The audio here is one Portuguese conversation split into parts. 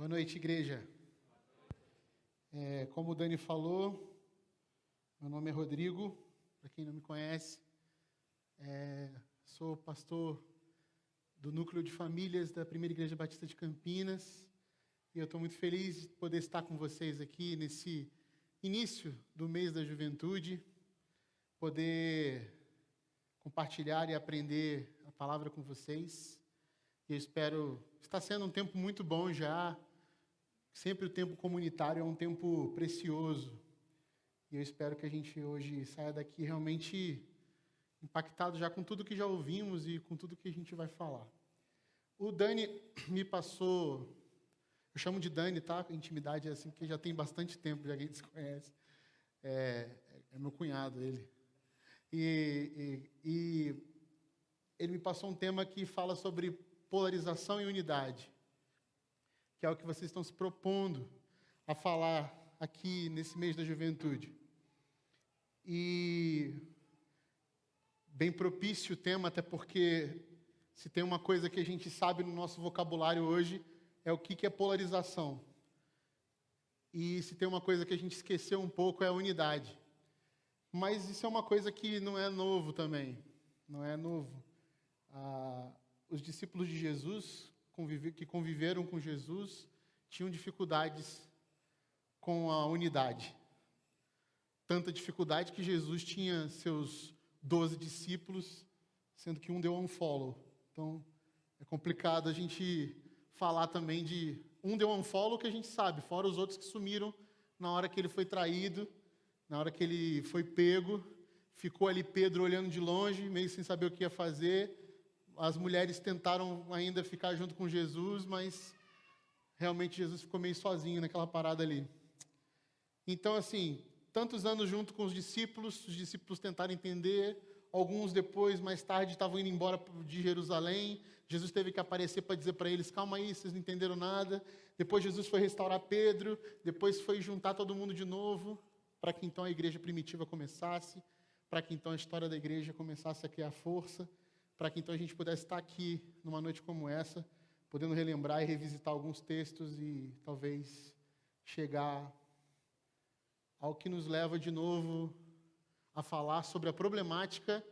Boa noite, igreja. Como o Dani falou, meu nome é Rodrigo, para quem não me conhece. Sou pastor do Núcleo de Famílias da Primeira Igreja Batista de Campinas. E eu estou muito feliz de poder estar com vocês aqui nesse início do mês da juventude, poder compartilhar e aprender a palavra com vocês. E eu espero, está sendo um tempo muito bom já. Sempre o tempo comunitário é um tempo precioso. E eu espero que a gente hoje saia daqui realmente impactado já com tudo que já ouvimos e com tudo que a gente vai falar. O Dani me passou, eu chamo de Dani, tá? Intimidade é assim, porque já tem bastante tempo, já que a gente se conhece. É meu cunhado, ele. E ele me passou um tema que fala sobre polarização e unidade, que é o que vocês estão se propondo a falar aqui nesse mês da juventude. E bem propício o tema, até porque se tem uma coisa que a gente sabe no nosso vocabulário hoje, é o que é polarização. E se tem uma coisa que a gente esqueceu um pouco, é a unidade. Mas isso é uma coisa que não é novo também. Não é novo. Os discípulos de Jesus, que conviveram com Jesus, tinham dificuldades com a unidade. Tanta dificuldade que Jesus tinha seus 12 discípulos, sendo que um deu um follow. Então, é complicado a gente falar também de um deu um follow que a gente sabe, fora os outros que sumiram na hora que ele foi traído, na hora que ele foi pego, ficou ali Pedro olhando de longe, meio sem saber o que ia fazer. As mulheres tentaram ainda ficar junto com Jesus, mas realmente Jesus ficou meio sozinho naquela parada ali. Então, assim, tantos anos junto com os discípulos tentaram entender, alguns depois, mais tarde, estavam indo embora de Jerusalém. Jesus teve que aparecer para dizer para eles, calma aí, vocês não entenderam nada. Depois Jesus foi restaurar Pedro, depois foi juntar todo mundo de novo, para que então a igreja primitiva começasse, para que então a história da igreja começasse a criar força, para que então a gente pudesse estar aqui numa noite como essa, podendo relembrar e revisitar alguns textos e talvez chegar ao que nos leva de novo a falar sobre a problemática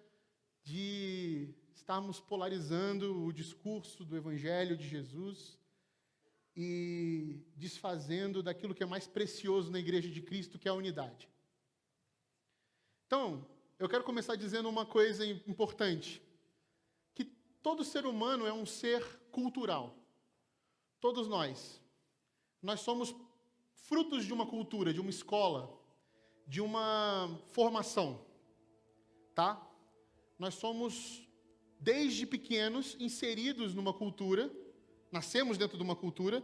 de estarmos polarizando o discurso do Evangelho de Jesus e desfazendo daquilo que é mais precioso na Igreja de Cristo, que é a unidade. Então, eu quero começar dizendo uma coisa importante. Todo ser humano é um ser cultural. Todos nós. Nós somos frutos de uma cultura, de uma escola, de uma formação. Tá? Nós somos, desde pequenos, inseridos numa cultura, nascemos dentro de uma cultura,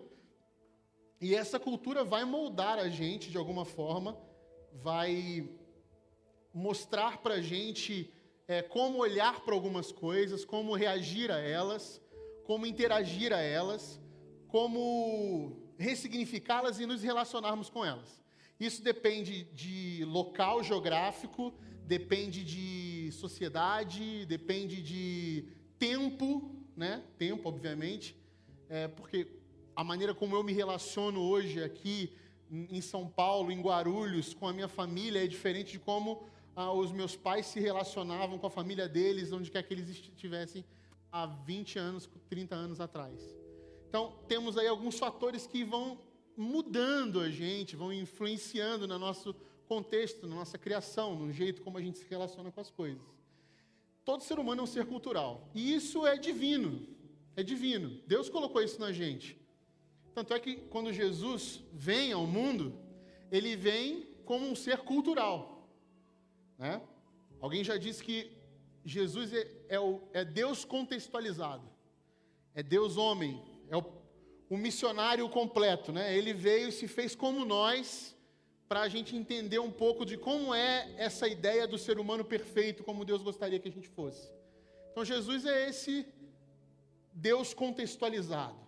e essa cultura vai moldar a gente de alguma forma, vai mostrar para a gente como olhar para algumas coisas, como reagir a elas, como interagir a elas, como ressignificá-las e nos relacionarmos com elas. Isso depende de local geográfico, depende de sociedade, depende de tempo, né? Tempo, obviamente, porque a maneira como eu me relaciono hoje aqui em São Paulo, em Guarulhos, com a minha família, é diferente de como os meus pais se relacionavam com a família deles, onde quer que eles estivessem há 20 anos, 30 anos atrás. Então, temos aí alguns fatores que vão mudando a gente, vão influenciando no nosso contexto, na nossa criação, no jeito como a gente se relaciona com as coisas. Todo ser humano é um ser cultural. E isso é divino. É divino. Deus colocou isso na gente. Tanto é que quando Jesus vem ao mundo, ele vem como um ser cultural. Né? Alguém já disse que Jesus é Deus contextualizado, é Deus homem, é o missionário completo, né? Ele veio e se fez como nós, para a gente entender um pouco de como é essa ideia do ser humano perfeito, como Deus gostaria que a gente fosse. Então Jesus é esse Deus contextualizado,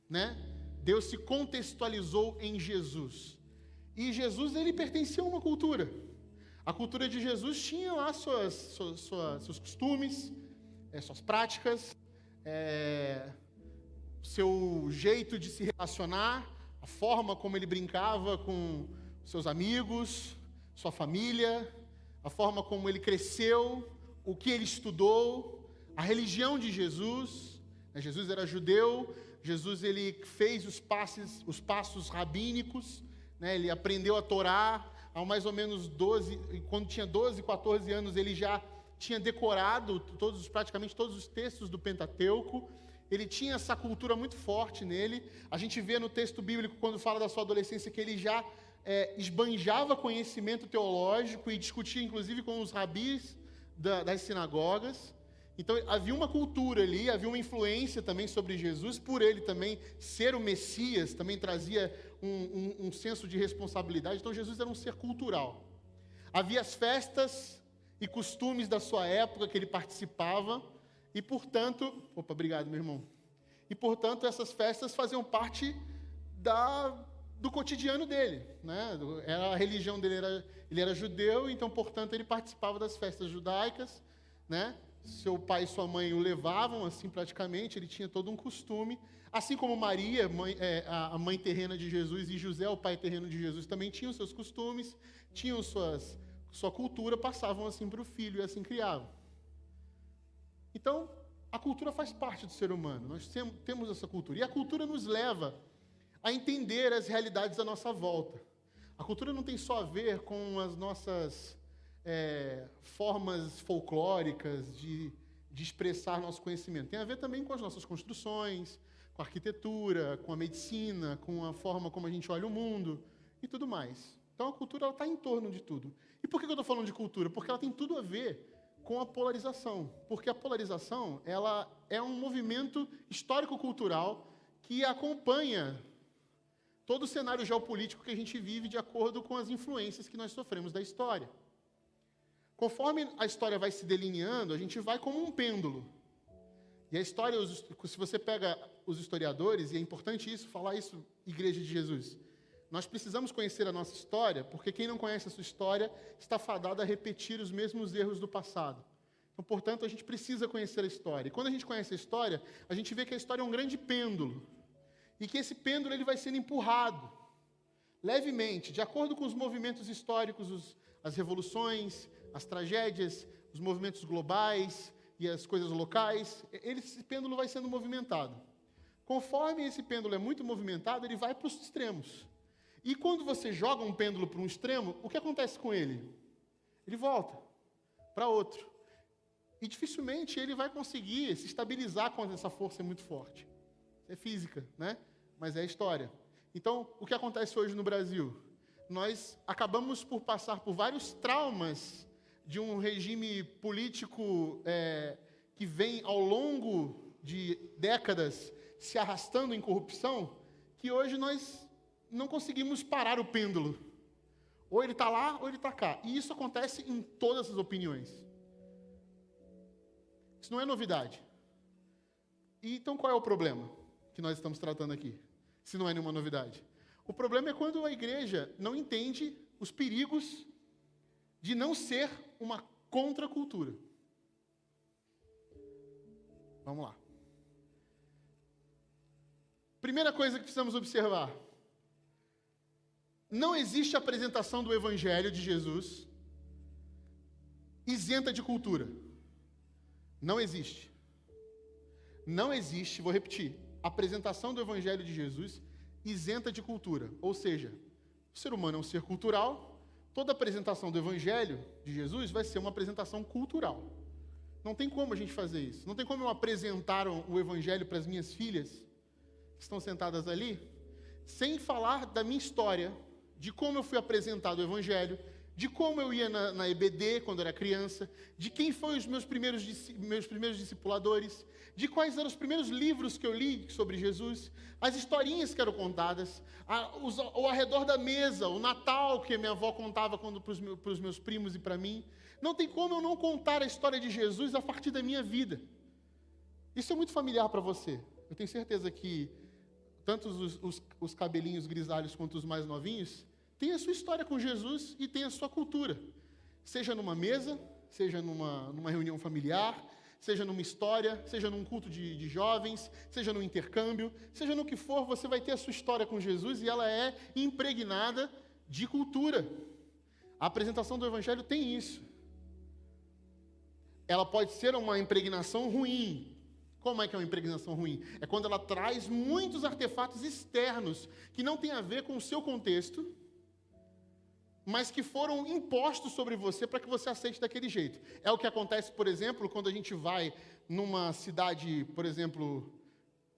né? Deus se contextualizou em Jesus, e Jesus ele pertencia a uma cultura. A cultura de Jesus tinha lá seus costumes, suas práticas, seu jeito de se relacionar, a forma como ele brincava com seus amigos, sua família, a forma como ele cresceu, o que ele estudou, a religião de Jesus. Jesus era judeu, Jesus ele fez os passos rabínicos, né? Ele aprendeu a Torá, há mais ou menos 12, quando tinha 12, 14 anos, ele já tinha decorado praticamente todos os textos do Pentateuco. Ele tinha essa cultura muito forte nele. A gente vê no texto bíblico, quando fala da sua adolescência, que ele já esbanjava conhecimento teológico e discutia, inclusive, com os rabis das sinagogas. Então, havia uma cultura ali, havia uma influência também sobre Jesus, por ele também ser o Messias, também trazia um senso de responsabilidade. Então, Jesus era um ser cultural. Havia as festas e costumes da sua época que ele participava, e, portanto... Opa, obrigado, meu irmão. E, portanto, essas festas faziam parte do cotidiano dele, né? A religião dele ele era judeu, então, portanto, ele participava das festas judaicas, né? Seu pai e sua mãe o levavam, assim, praticamente, ele tinha todo um costume. Assim como Maria, a mãe terrena de Jesus, e José, o pai terreno de Jesus, também tinham seus costumes, tinham sua cultura, passavam assim para o filho e assim criavam. Então, a cultura faz parte do ser humano, nós temos essa cultura. E a cultura nos leva a entender as realidades à nossa volta. A cultura não tem só a ver com as nossas formas folclóricas de expressar nosso conhecimento. Tem a ver também com as nossas construções, com a arquitetura, com a medicina, com a forma como a gente olha o mundo e tudo mais. Então, a cultura está em torno de tudo. E por que eu estou falando de cultura? Porque ela tem tudo a ver com a polarização. Porque a polarização, ela é um movimento histórico-cultural que acompanha todo o cenário geopolítico que a gente vive de acordo com as influências que nós sofremos da história. Conforme a história vai se delineando, a gente vai como um pêndulo. E a história, se você pega os historiadores, e é importante falar isso, Igreja de Jesus, nós precisamos conhecer a nossa história, porque quem não conhece a sua história está fadado a repetir os mesmos erros do passado. Então, portanto, a gente precisa conhecer a história. E quando a gente conhece a história, a gente vê que a história é um grande pêndulo. E que esse pêndulo ele vai sendo empurrado levemente, de acordo com os movimentos históricos, as revoluções, as tragédias, os movimentos globais e as coisas locais. Esse pêndulo vai sendo movimentado. Conforme esse pêndulo é muito movimentado, ele vai para os extremos. E quando você joga um pêndulo para um extremo, o que acontece com ele? Ele volta para outro. E dificilmente ele vai conseguir se estabilizar quando essa força é muito forte. É física, né? Mas é história. Então, o que acontece hoje no Brasil? Nós acabamos por passar por vários traumas de um regime político que vem ao longo de décadas se arrastando em corrupção, que hoje nós não conseguimos parar o pêndulo. Ou ele está lá, ou ele está cá. E isso acontece em todas as opiniões. Isso não é novidade. E então qual é o problema que nós estamos tratando aqui, se não é nenhuma novidade? O problema é quando a igreja não entende os perigos de não ser uma contracultura. Vamos lá. Primeira coisa que precisamos observar. Não existe apresentação do Evangelho de Jesus isenta de cultura. Não existe. Não existe, vou repetir, apresentação do Evangelho de Jesus isenta de cultura. Ou seja, o ser humano é um ser cultural, toda apresentação do Evangelho de Jesus vai ser uma apresentação cultural. Não tem como a gente fazer isso. Não tem como eu apresentar o Evangelho para as minhas filhas, que estão sentadas ali, sem falar da minha história, de como eu fui apresentado o Evangelho, de como eu ia na EBD quando era criança, de quem foram os meus primeiros discipuladores, de quais eram os primeiros livros que eu li sobre Jesus, as historinhas que eram contadas, ao redor da mesa, o Natal que a minha avó contava para os meus primos e para mim. Não tem como eu não contar a história de Jesus a partir da minha vida. Isso é muito familiar para você. Eu tenho certeza que tanto os cabelinhos grisalhos quanto os mais novinhos têm a sua história com Jesus e têm a sua cultura. Seja numa mesa, seja numa reunião familiar, seja numa história, seja num culto de jovens, seja num intercâmbio, seja no que for, você vai ter a sua história com Jesus e ela é impregnada de cultura. A apresentação do Evangelho tem isso. Ela pode ser uma impregnação ruim. Como é que é uma impregnação ruim? É quando ela traz muitos artefatos externos que não têm a ver com o seu contexto, mas que foram impostos sobre você para que você aceite daquele jeito. É o que acontece, por exemplo, quando a gente vai numa cidade, por exemplo,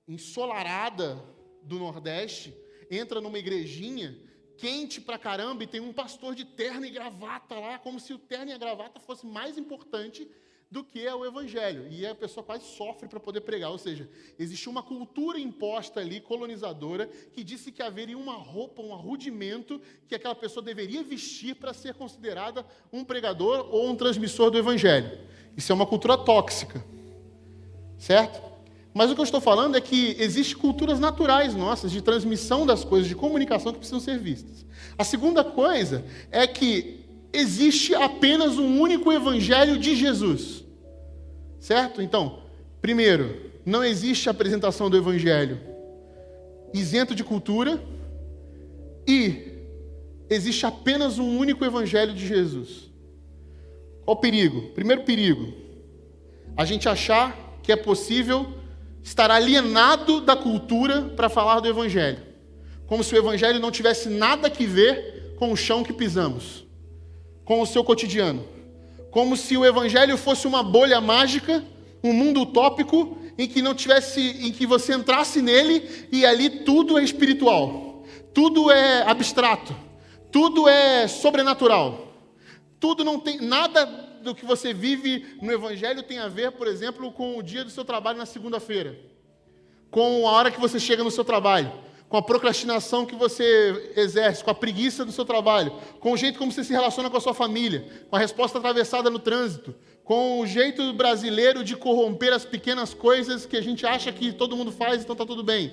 ensolarada do Nordeste, entra numa igrejinha, quente pra caramba, e tem um pastor de terno e gravata lá, como se o terno e a gravata fosse mais importante do que é o Evangelho. E a pessoa quase sofre para poder pregar. Ou seja, existe uma cultura imposta ali, colonizadora, que disse que haveria uma roupa, um rudimento que aquela pessoa deveria vestir para ser considerada um pregador ou um transmissor do Evangelho. Isso é uma cultura tóxica. Certo? Mas o que eu estou falando é que existem culturas naturais nossas de transmissão das coisas, de comunicação que precisam ser vistas. A segunda coisa é que existe apenas um único Evangelho de Jesus. Certo? Então, primeiro, não existe a apresentação do Evangelho isento de cultura e existe apenas um único Evangelho de Jesus. Qual o perigo? Primeiro perigo, a gente achar que é possível estar alienado da cultura para falar do Evangelho. Como se o Evangelho não tivesse nada a ver com o chão que pisamos, com o seu cotidiano. Como se o Evangelho fosse uma bolha mágica, um mundo utópico, em que você entrasse nele e ali tudo é espiritual, tudo é abstrato, tudo é sobrenatural. Tudo não tem nada do que você vive no Evangelho tem a ver, por exemplo, com o dia do seu trabalho na segunda-feira, com a hora que você chega no seu trabalho, com a procrastinação que você exerce, com a preguiça do seu trabalho, com o jeito como você se relaciona com a sua família, com a resposta atravessada no trânsito, com o jeito brasileiro de corromper as pequenas coisas que a gente acha que todo mundo faz, então está tudo bem.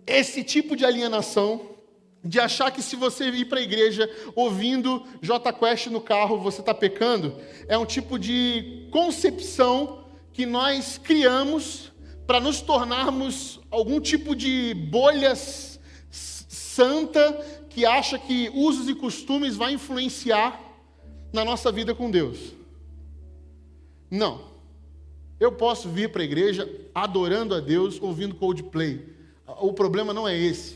Esse tipo de alienação, de achar que se você ir para a igreja ouvindo Jota Quest no carro, você está pecando, é um tipo de concepção que nós criamos para nos tornarmos algum tipo de bolha santa que acha que usos e costumes vai influenciar na nossa vida com Deus. Não. Eu posso vir para a igreja adorando a Deus, ouvindo Coldplay. O problema não é esse.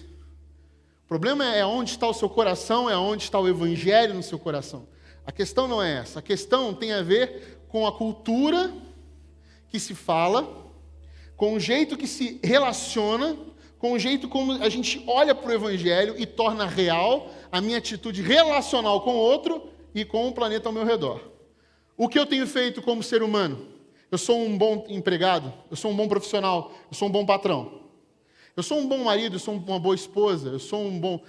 O problema é onde está o seu coração, é onde está o Evangelho no seu coração. A questão não é essa. A questão tem a ver com a cultura que se fala, com o jeito que se relaciona, com o jeito como a gente olha para o Evangelho e torna real a minha atitude relacional com o outro e com o planeta ao meu redor. O que eu tenho feito como ser humano? Eu sou um bom empregado, eu sou um bom profissional, eu sou um bom patrão. Eu sou um bom marido, eu sou uma boa esposa, eu sou um bom...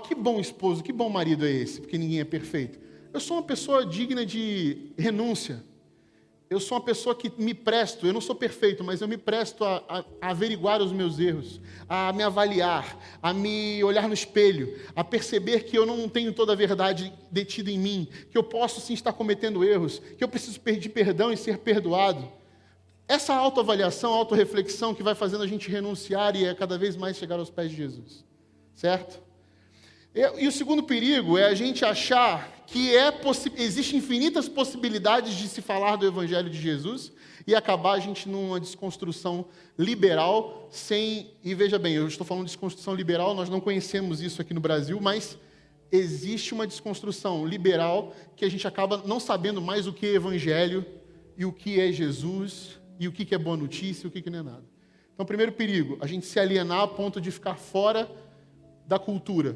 que bom esposo, que bom marido é esse, porque ninguém é perfeito. Eu sou uma pessoa digna de renúncia. Eu sou uma pessoa que me presto, eu não sou perfeito, mas eu me presto a averiguar os meus erros, a me avaliar, a me olhar no espelho, a perceber que eu não tenho toda a verdade detida em mim, que eu posso sim estar cometendo erros, que eu preciso pedir perdão e ser perdoado. Essa autoavaliação, autorreflexão que vai fazendo a gente renunciar e cada vez mais chegar aos pés de Jesus. Certo? E o segundo perigo é a gente achar que existem infinitas possibilidades de se falar do Evangelho de Jesus e acabar a gente numa desconstrução liberal e veja bem, eu estou falando de desconstrução liberal, nós não conhecemos isso aqui no Brasil, mas existe uma desconstrução liberal que a gente acaba não sabendo mais o que é Evangelho e o que é Jesus e o que é boa notícia e o que não é nada. Então, primeiro perigo, a gente se alienar a ponto de ficar fora da cultura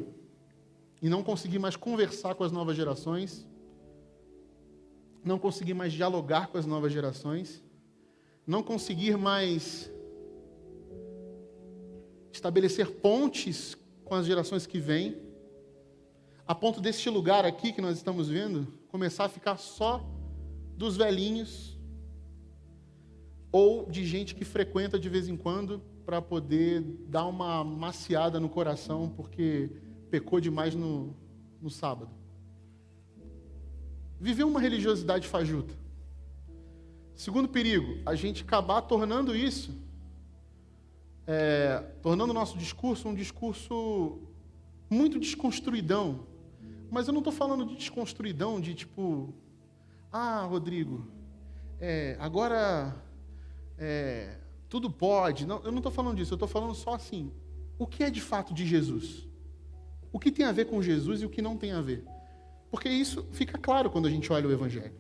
e não conseguir mais conversar com as novas gerações, não conseguir mais dialogar com as novas gerações, não conseguir mais estabelecer pontes com as gerações que vêm, a ponto deste lugar aqui que nós estamos vendo começar a ficar só dos velhinhos ou de gente que frequenta de vez em quando para poder dar uma maciada no coração porque pecou demais no sábado. Viver uma religiosidade fajuta. Segundo perigo, a gente acabar tornando isso, tornando o nosso discurso um discurso muito desconstruidão. Mas eu não estou falando de desconstruidão, de tipo, Rodrigo, agora tudo pode. Não, eu não estou falando disso, eu estou falando só assim, o que é de fato de Jesus? O que tem a ver com Jesus e o que não tem a ver? Porque isso fica claro quando a gente olha o Evangelho.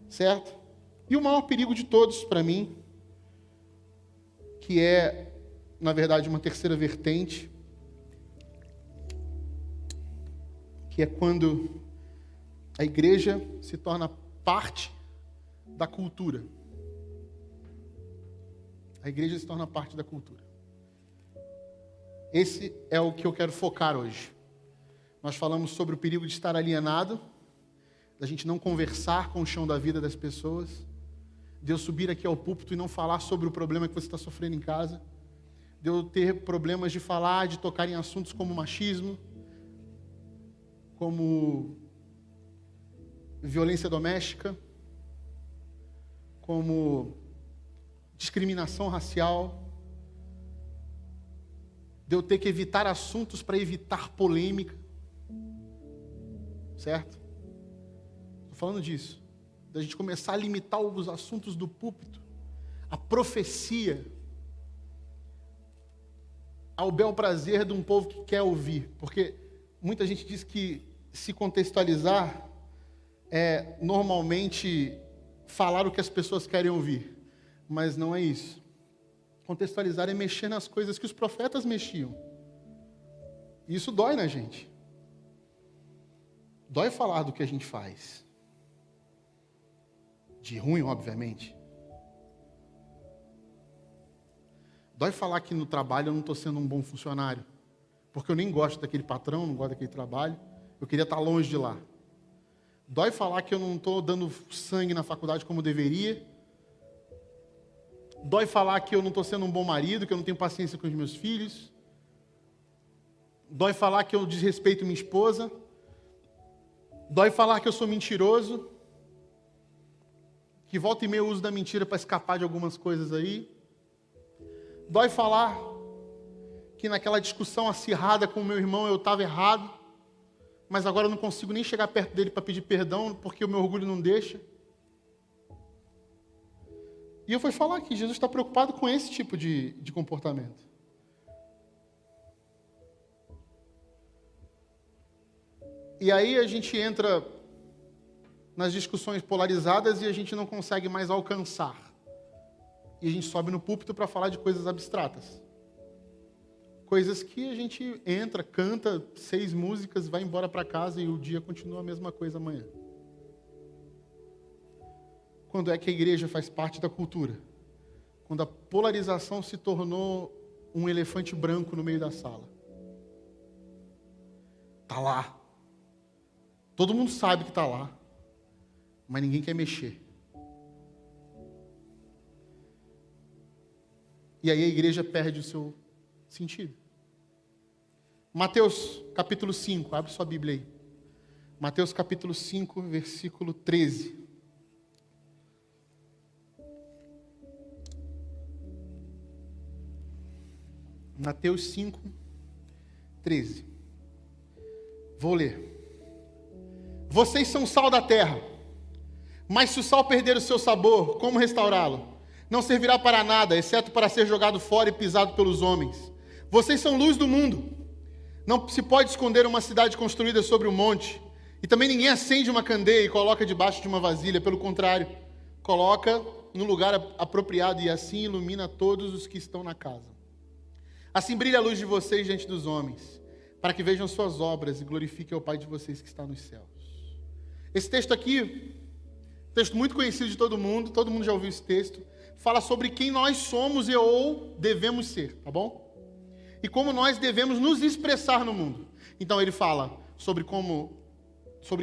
Certo? E o maior perigo de todos, para mim, que é, na verdade, uma terceira vertente, que é quando a igreja se torna parte da cultura. A igreja se torna parte da cultura. Esse é o que eu quero focar hoje. Nós falamos sobre o perigo de estar alienado, da gente não conversar com o chão da vida das pessoas, de eu subir aqui ao púlpito e não falar sobre o problema que você está sofrendo em casa, de eu ter problemas de falar, de tocar em assuntos como machismo, como violência doméstica, como discriminação racial, de eu ter que evitar assuntos para evitar polêmica, certo? Estou falando disso, da gente começar a limitar os assuntos do púlpito, a profecia, ao bel prazer de um povo que quer ouvir, porque muita gente diz que se contextualizar é normalmente falar o que as pessoas querem ouvir, mas não é isso. Contextualizar é mexer nas coisas que os profetas mexiam. E isso dói na gente. Dói falar do que a gente faz. De ruim, obviamente. Dói falar que no trabalho eu não estou sendo um bom funcionário. Porque eu nem gosto daquele patrão, não gosto daquele trabalho. Eu queria estar longe de lá. Dói falar que eu não estou dando sangue na faculdade como deveria. Dói falar que eu não estou sendo um bom marido, que eu não tenho paciência com os meus filhos. Dói falar que eu desrespeito minha esposa. Dói falar que eu sou mentiroso. Que volta e meia eu uso da mentira para escapar de algumas coisas aí. Dói falar que naquela discussão acirrada com o meu irmão eu estava errado, mas agora eu não consigo nem chegar perto dele para pedir perdão, porque o meu orgulho não deixa. E eu fui falar que Jesus está preocupado com esse tipo de comportamento. E aí a gente entra nas discussões polarizadas e a gente não consegue mais alcançar. E a gente sobe no púlpito para falar de coisas abstratas. Coisas que a gente entra, canta 6 músicas, vai embora para casa e o dia continua a mesma coisa amanhã. Quando é que a igreja faz parte da cultura? Quando a polarização se tornou um elefante branco no meio da sala. Está lá. Todo mundo sabe que está lá. Mas ninguém quer mexer. E aí a igreja perde o seu sentido. Mateus capítulo 5, abre sua Bíblia aí. Mateus capítulo 5, versículo 13. Mateus 5, 13. Vou ler. Vocês são sal da terra, mas se o sal perder o seu sabor, como restaurá-lo? Não servirá para nada, exceto para ser jogado fora e pisado pelos homens. Vocês são luz do mundo. Não se pode esconder uma cidade construída sobre um monte. E também ninguém acende uma candeia e coloca debaixo de uma vasilha. Pelo contrário, coloca no lugar apropriado e assim ilumina todos os que estão na casa. Assim brilha a luz de vocês diante dos homens, para que vejam suas obras e glorifiquem ao Pai de vocês que está nos céus. Esse texto aqui, texto muito conhecido de todo mundo já ouviu esse texto, fala sobre quem nós somos ou devemos ser, tá bom? E como nós devemos nos expressar no mundo. Então ele fala sobre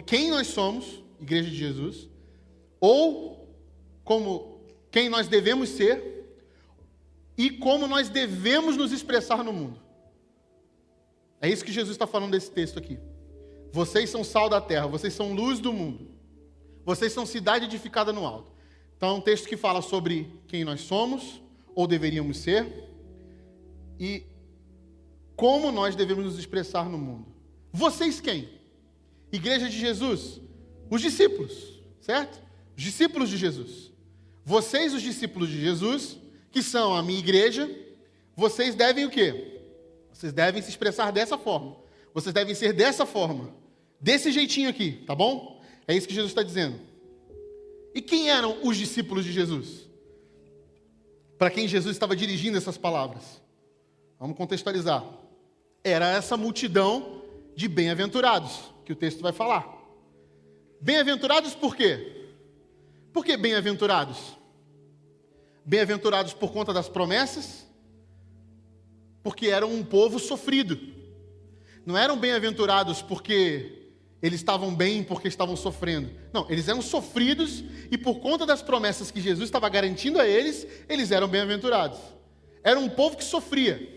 quem nós somos, Igreja de Jesus, ou como quem nós devemos ser, e como nós devemos nos expressar no mundo. É isso que Jesus está falando desse texto aqui. Vocês são sal da terra, vocês são luz do mundo. Vocês são cidade edificada no alto. Então, é um texto que fala sobre quem nós somos, ou deveríamos ser, e como nós devemos nos expressar no mundo. Vocês quem? Igreja de Jesus? Os discípulos, certo? Os discípulos de Jesus. Vocês, os discípulos de Jesus, que são a minha igreja, vocês devem o quê? Vocês devem se expressar dessa forma. Vocês devem ser dessa forma. Desse jeitinho aqui, tá bom? É isso que Jesus está dizendo. E quem eram os discípulos de Jesus? Para quem Jesus estava dirigindo essas palavras? Vamos contextualizar. Era essa multidão de bem-aventurados, que o texto vai falar. Bem-aventurados por quê? Por que bem-aventurados? Bem-aventurados por conta das promessas, porque eram um povo sofrido. Não eram bem-aventurados porque eles estavam bem, porque estavam sofrendo. Não, eles eram sofridos e por conta das promessas que Jesus estava garantindo a eles, eles eram bem-aventurados. Era um povo que sofria.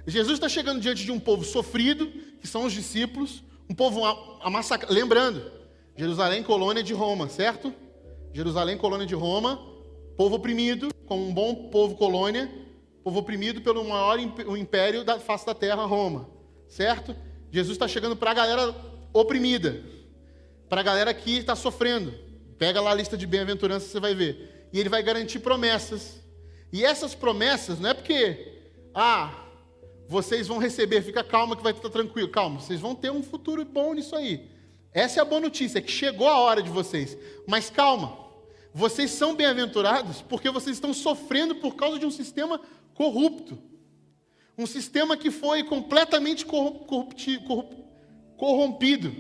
Jesus está chegando diante de um povo sofrido, que são os discípulos, um povo massacrado. Lembrando, Jerusalém, colônia de Roma, certo? Jerusalém, colônia de Roma, povo oprimido, como um bom povo colônia, povo oprimido pelo maior império da face da terra, Roma, certo? Jesus está chegando para a galera oprimida, para a galera que está sofrendo. Pega lá a lista de bem-aventuranças, você vai ver. E ele vai garantir promessas. E essas promessas não é porque, vocês vão receber, fica calma que vai estar tranquilo. Calma, vocês vão ter um futuro bom nisso aí. Essa é a boa notícia, é que chegou a hora de vocês. Mas calma, vocês são bem-aventurados porque vocês estão sofrendo por causa de um sistema corrupto. Um sistema que foi completamente corrompido.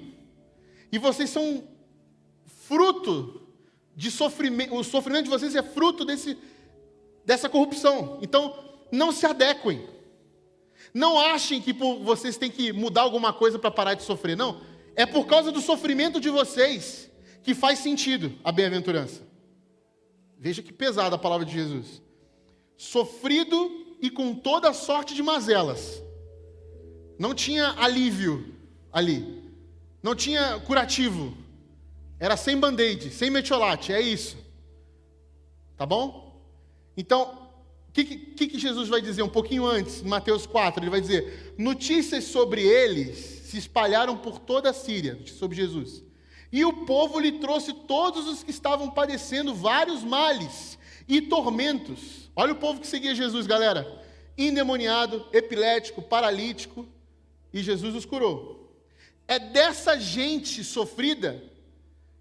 E vocês são fruto de sofrimento. O sofrimento de vocês é fruto dessa corrupção. Então, não se adequem. Não achem que vocês têm que mudar alguma coisa para parar de sofrer. Não. É por causa do sofrimento de vocês que faz sentido a bem-aventurança. Veja que pesada a palavra de Jesus. Sofrido e com toda sorte de mazelas. Não tinha alívio ali. Não tinha curativo. Era sem band-aid, sem metiolate, é isso. Tá bom? Então, o que Jesus vai dizer um pouquinho antes, em Mateus 4? Ele vai dizer, notícias sobre eles se espalharam por toda a Síria, sobre Jesus. E o povo lhe trouxe todos os que estavam padecendo vários males e tormentos. Olha o povo que seguia Jesus, galera. Endemoniado, epilético, paralítico. E Jesus os curou. É dessa gente sofrida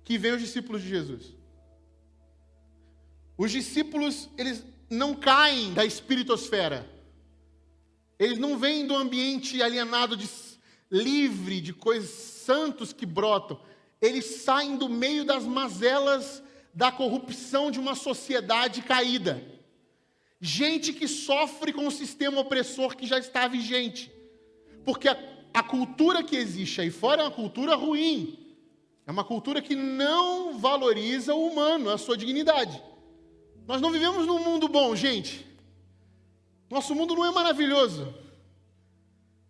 que vem os discípulos de Jesus. Os discípulos, eles não caem da espiritosfera. Eles não vêm do ambiente alienado, livre de coisas santos que brotam. Eles saem do meio das mazelas da corrupção de uma sociedade caída. Gente que sofre com o sistema opressor que já está vigente. Porque a cultura que existe aí fora é uma cultura ruim. É uma cultura que não valoriza o humano, a sua dignidade. Nós não vivemos num mundo bom, gente. Nosso mundo não é maravilhoso.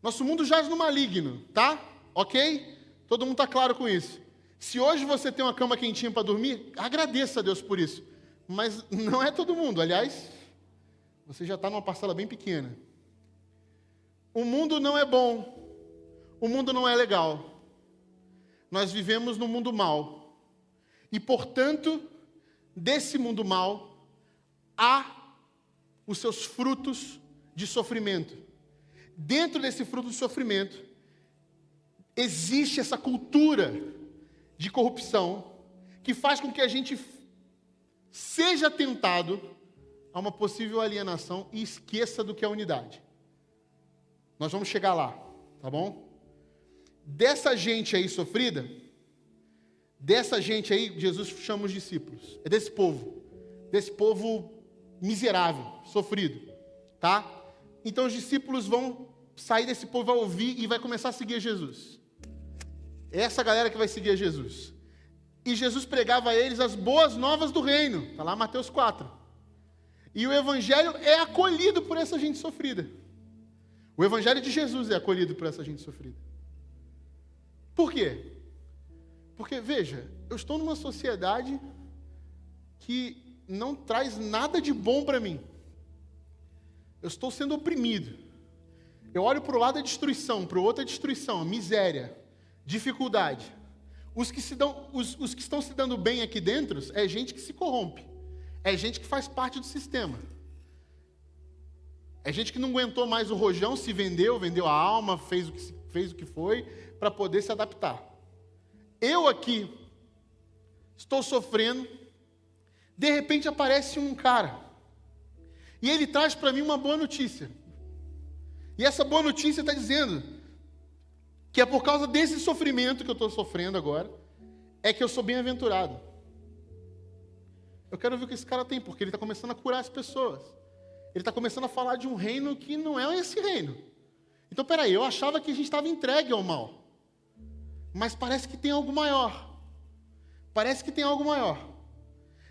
Nosso mundo jaz no maligno, tá? Ok? Todo mundo está claro com isso. Se hoje você tem uma cama quentinha para dormir, agradeça a Deus por isso. Mas não é todo mundo, aliás, você já está numa parcela bem pequena. O mundo não é bom. O mundo não é legal. Nós vivemos num mundo mau. E, portanto, desse mundo mau, há os seus frutos de sofrimento. Dentro desse fruto de sofrimento, existe essa cultura de corrupção que faz com que a gente seja tentado a uma possível alienação e esqueça do que é unidade. Nós vamos chegar lá, tá bom? Dessa gente aí sofrida, dessa gente aí, Jesus chama os discípulos. É desse povo miserável, sofrido, tá? Então os discípulos vão sair desse povo, vai ouvir e vai começar a seguir Jesus. É essa galera que vai seguir a Jesus. E Jesus pregava a eles as boas novas do reino. Está lá Mateus 4. E o evangelho é acolhido por essa gente sofrida. O evangelho de Jesus é acolhido por essa gente sofrida. Por quê? Porque, veja, eu estou numa sociedade que não traz nada de bom para mim. Eu estou sendo oprimido. Eu olho para o lado é destruição, para o outro é destruição, miséria, dificuldade. Os que estão se dando bem aqui dentro é gente que se corrompe. É gente que faz parte do sistema. É gente que não aguentou mais o rojão, se vendeu a alma, fez o que foi, para poder se adaptar. Eu aqui estou sofrendo, de repente aparece um cara, e ele traz para mim uma boa notícia. E essa boa notícia está dizendo que é por causa desse sofrimento que eu estou sofrendo agora, é que eu sou bem-aventurado. Eu quero ver o que esse cara tem, porque ele está começando a curar as pessoas. Ele está começando a falar de um reino que não é esse reino. Então, peraí, eu achava que a gente estava entregue ao mal. Mas parece que tem algo maior. Parece que tem algo maior.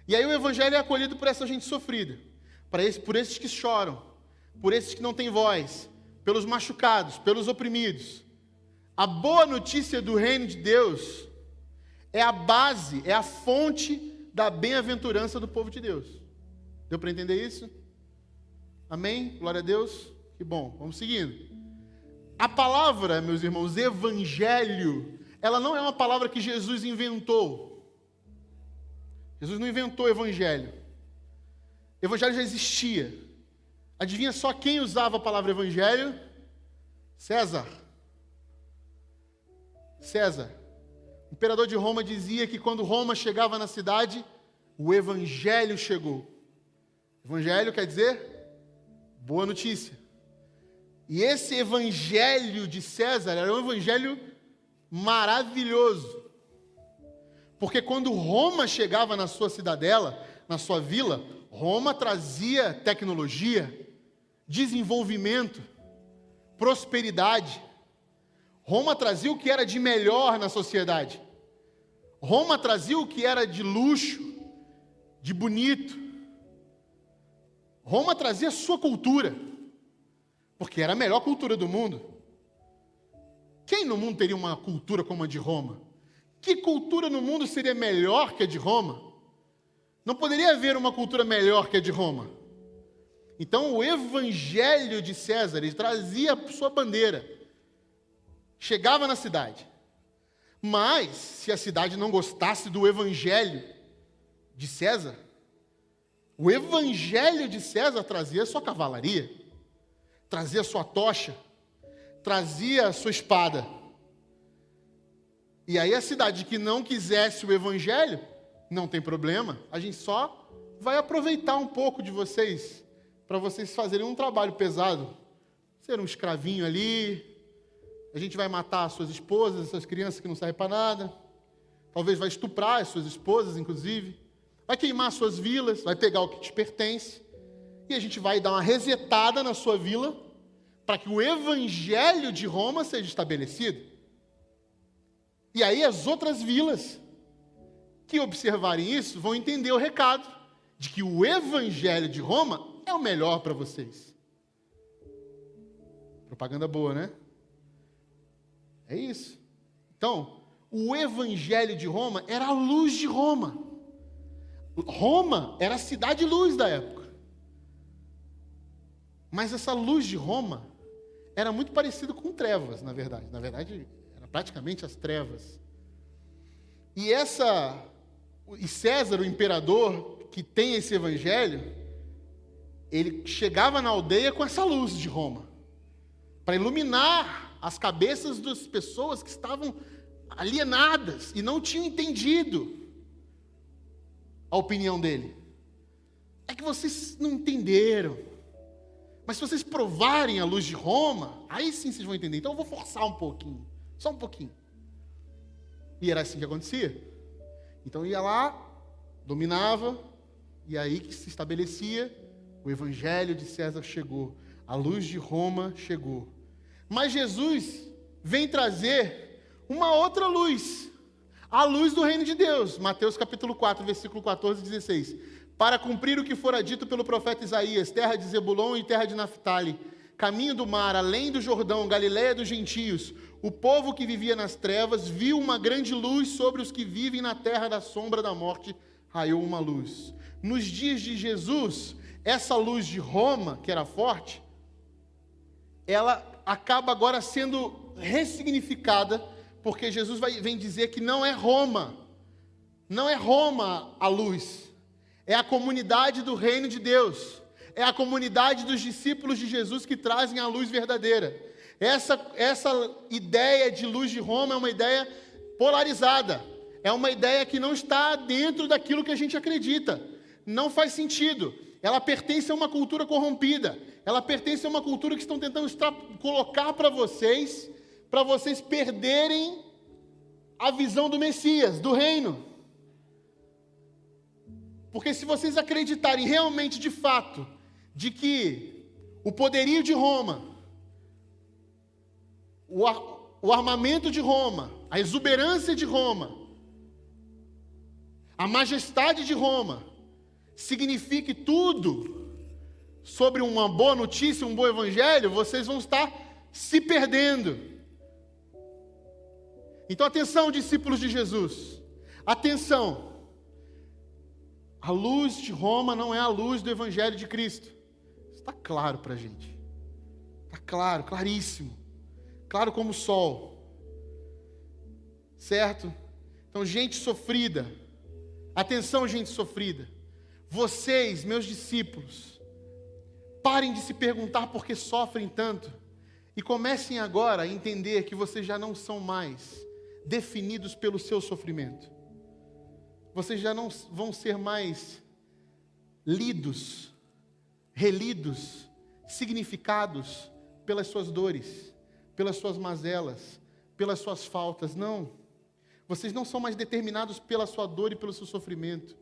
E aí o evangelho é acolhido por essa gente sofrida. Por esses que choram. Por esses que não têm voz. Pelos machucados, pelos oprimidos. A boa notícia do reino de Deus é a base, é a fonte da bem-aventurança do povo de Deus. Deu para entender isso? Amém? Glória a Deus. Que bom. Vamos seguindo. A palavra, meus irmãos, evangelho, ela não é uma palavra que Jesus inventou. Jesus não inventou evangelho. Evangelho já existia. Adivinha só quem usava a palavra evangelho? César. O imperador de Roma dizia que quando Roma chegava na cidade, o evangelho chegou. Evangelho quer dizer boa notícia. E esse evangelho de César era um evangelho maravilhoso. Porque quando Roma chegava na sua cidadela, na sua vila, Roma trazia tecnologia, desenvolvimento, prosperidade. Roma trazia o que era de melhor na sociedade. Roma trazia o que era de luxo, de bonito. Roma trazia a sua cultura, porque era a melhor cultura do mundo. Quem no mundo teria uma cultura como a de Roma? Que cultura no mundo seria melhor que a de Roma? Não poderia haver uma cultura melhor que a de Roma. Então o evangelho de César, ele trazia a sua bandeira. Chegava na cidade. Mas, se a cidade não gostasse do evangelho de César, o evangelho de César trazia a sua cavalaria, trazia a sua tocha, trazia a sua espada. E aí a cidade que não quisesse o evangelho, não tem problema, a gente só vai aproveitar um pouco de vocês, para vocês fazerem um trabalho pesado, ser um escravinho ali, a gente vai matar as suas esposas, as suas crianças que não servem para nada, talvez vai estuprar as suas esposas, inclusive, vai queimar as suas vilas, vai pegar o que te pertence, e a gente vai dar uma resetada na sua vila, para que o evangelho de Roma seja estabelecido. E aí as outras vilas que observarem isso vão entender o recado de que o evangelho de Roma é o melhor para vocês. Propaganda boa, né? É isso. Então, o evangelho de Roma era a luz de Roma. Roma era a cidade-luz da época. Mas essa luz de Roma era muito parecida com trevas, na verdade. Na verdade, era praticamente as trevas. E César, o imperador, que tem esse evangelho, ele chegava na aldeia com essa luz de Roma, para iluminar as cabeças das pessoas que estavam alienadas e não tinham entendido a opinião dele. É que vocês não entenderam. Mas se vocês provarem a luz de Roma, aí sim vocês vão entender. Então eu vou forçar um pouquinho, só um pouquinho. E era assim que acontecia. Então ia lá, dominava, e aí que se estabelecia, o evangelho de César chegou, a luz de Roma chegou. Mas Jesus vem trazer uma outra luz, a luz do reino de Deus. Mateus capítulo 4, versículo 14 e 16. Para cumprir o que fora dito pelo profeta Isaías, terra de Zebulon e terra de Naftali, caminho do mar, além do Jordão, Galileia dos gentios, o povo que vivia nas trevas viu uma grande luz sobre os que vivem na terra da sombra da morte, raiou uma luz. Nos dias de Jesus, essa luz de Roma, que era forte, ela acaba agora sendo ressignificada, porque Jesus vem dizer que não é Roma a luz, é a comunidade do reino de Deus, é a comunidade dos discípulos de Jesus que trazem a luz verdadeira. Essa ideia de luz de Roma é uma ideia polarizada, é uma ideia que não está dentro daquilo que a gente acredita, não faz sentido. Ela pertence a uma cultura corrompida, ela pertence a uma cultura que estão tentando colocar para vocês perderem a visão do Messias, do reino. Porque se vocês acreditarem realmente, de fato, de que o poderio de Roma, o armamento de Roma, a exuberância de Roma, a majestade de Roma, signifique tudo sobre uma boa notícia, um bom evangelho, vocês vão estar se perdendo. Então atenção, discípulos de Jesus, atenção, a luz de Roma não é a luz do evangelho de Cristo. Está claro para a gente, está claro, claríssimo, claro como o sol, certo? Então, gente sofrida, atenção, gente sofrida, vocês, meus discípulos, parem de se perguntar por que sofrem tanto e comecem agora a entender que vocês já não são mais definidos pelo seu sofrimento. Vocês já não vão ser mais lidos, relidos, significados pelas suas dores, pelas suas mazelas, pelas suas faltas. Não. Vocês não são mais determinados pela sua dor e pelo seu sofrimento.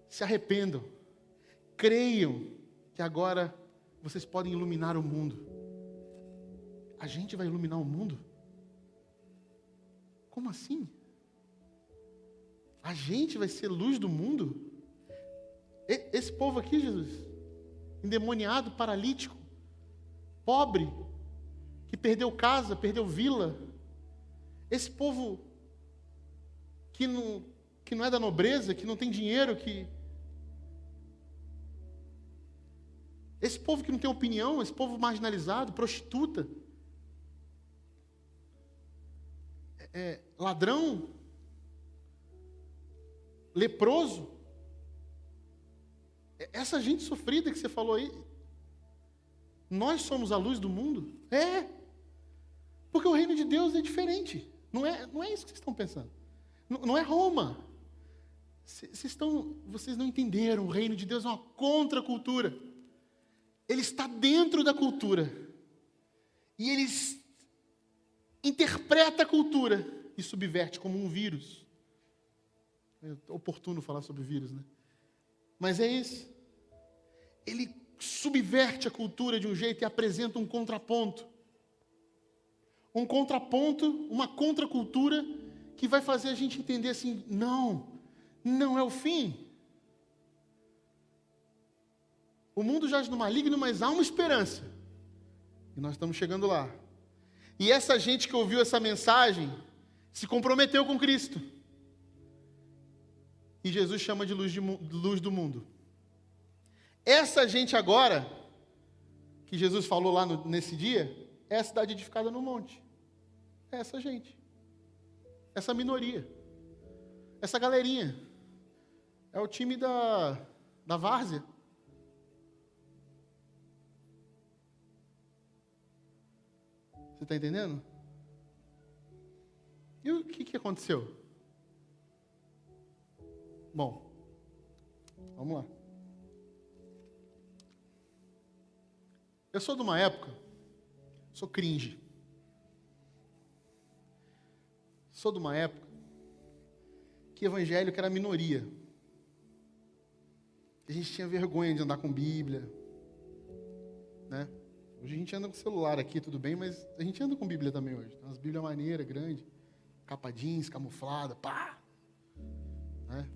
Se arrependam. Creiam que agora vocês podem iluminar o mundo. A gente vai iluminar o mundo? Como assim? A gente vai ser luz do mundo? Esse povo aqui, Jesus, endemoniado, paralítico, pobre, que perdeu casa, perdeu vila, esse povo que não é da nobreza, que não tem dinheiro, esse povo que não tem opinião, esse povo marginalizado, prostituta, ladrão, leproso, essa gente sofrida que você falou aí, nós somos a luz do mundo? Porque o reino de Deus é diferente, não é isso que vocês estão pensando, não é Roma, vocês não entenderam, o reino de Deus é uma contracultura, ele está dentro da cultura, e ele interpreta a cultura e subverte como um vírus. É oportuno falar sobre vírus, né? Mas é isso. Ele subverte a cultura de um jeito e apresenta um contraponto. Um contraponto, uma contracultura que vai fazer a gente entender assim, não é o fim. O mundo jaz no maligno, mas há uma esperança. E nós estamos chegando lá. E essa gente que ouviu essa mensagem se comprometeu com Cristo. E Jesus chama de luz do mundo. Essa gente agora, que Jesus falou lá nesse dia, é a cidade edificada no monte. É essa gente. Essa minoria. Essa galerinha. É o time da várzea. Você está entendendo? E o que aconteceu? Bom, vamos lá. Eu sou de uma época, sou cringe. Sou de uma época que evangélico era minoria. A gente tinha vergonha de andar com Bíblia, né? Hoje a gente anda com celular aqui, tudo bem, mas a gente anda com Bíblia também hoje. Umas Bíblias maneiras, grandes, capa jeans, camuflada, pá! Né?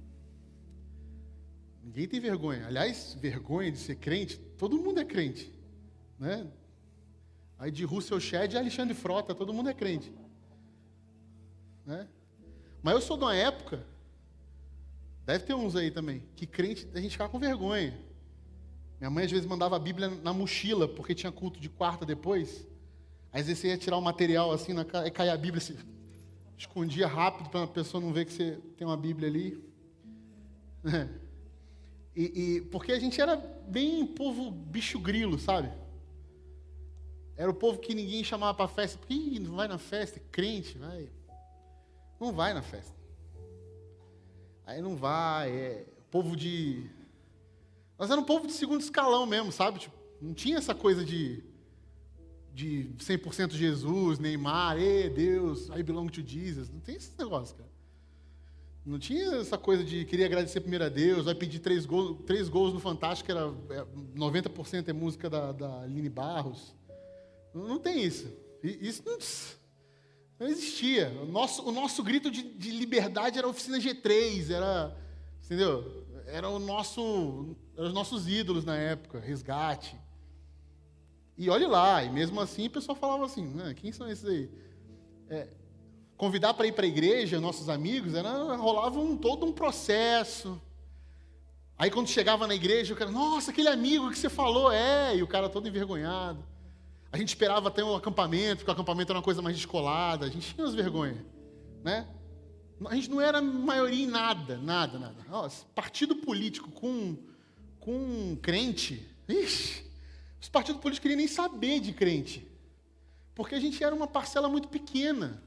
Ninguém tem vergonha. Aliás, vergonha de ser crente, todo mundo é crente. Né? Aí de Russell Shedd a Alexandre Frota, todo mundo é crente. Né? Mas eu sou de uma época Deve ter uns aí também, que crente, a gente ficava com vergonha. Minha mãe às vezes mandava a Bíblia na mochila, porque tinha culto de quarta depois. Aí às vezes você ia tirar o material assim, e caía a Bíblia, assim, escondia rápido para a pessoa não ver que você tem uma Bíblia ali. Porque a gente era bem povo bicho grilo, sabe? Era o povo que ninguém chamava para festa. Porque não vai na festa, crente, vai. Não vai na festa. Aí não vai, povo de... Nós éramos um povo de segundo escalão mesmo, sabe? Tipo, não tinha essa coisa de 100% Jesus, Neymar, Deus, I belong to Jesus. Não tem esse negócio, cara. Não tinha essa coisa de querer agradecer primeiro a Deus, vai pedir 3 gols no Fantástico, que era 90% é música da Aline Barros. Não tem isso. Isso não existia. O nosso grito de liberdade era a Oficina G3, entendeu? Eram os nossos ídolos na época, Resgate. E olhe lá, e mesmo assim o pessoal falava assim, quem são esses aí? Convidar para ir para a igreja, nossos amigos, rolava todo um processo. Aí quando chegava na igreja, o cara, nossa, aquele amigo que você falou, e o cara todo envergonhado. A gente esperava ter um acampamento, porque o acampamento era uma coisa mais descolada, a gente tinha umas vergonhas, né? A gente não era maioria em nada. Nossa, partido político com crente, os partidos políticos queriam nem saber de crente, porque a gente era uma parcela muito pequena.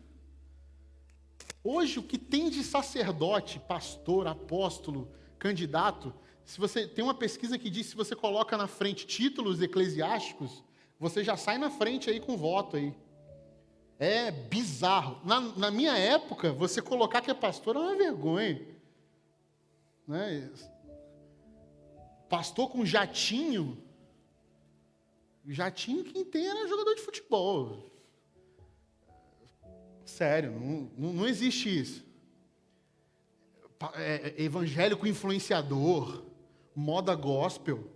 Hoje, o que tem de sacerdote, pastor, apóstolo, candidato, se você tem uma pesquisa que diz, se você coloca na frente títulos eclesiásticos, você já sai na frente aí com voto aí. É bizarro. Na minha época, você colocar que é pastor é uma vergonha. Né? Pastor com jatinho. Jatinho quem tem era jogador de futebol. Sério, não existe isso. Evangélico influenciador, moda gospel.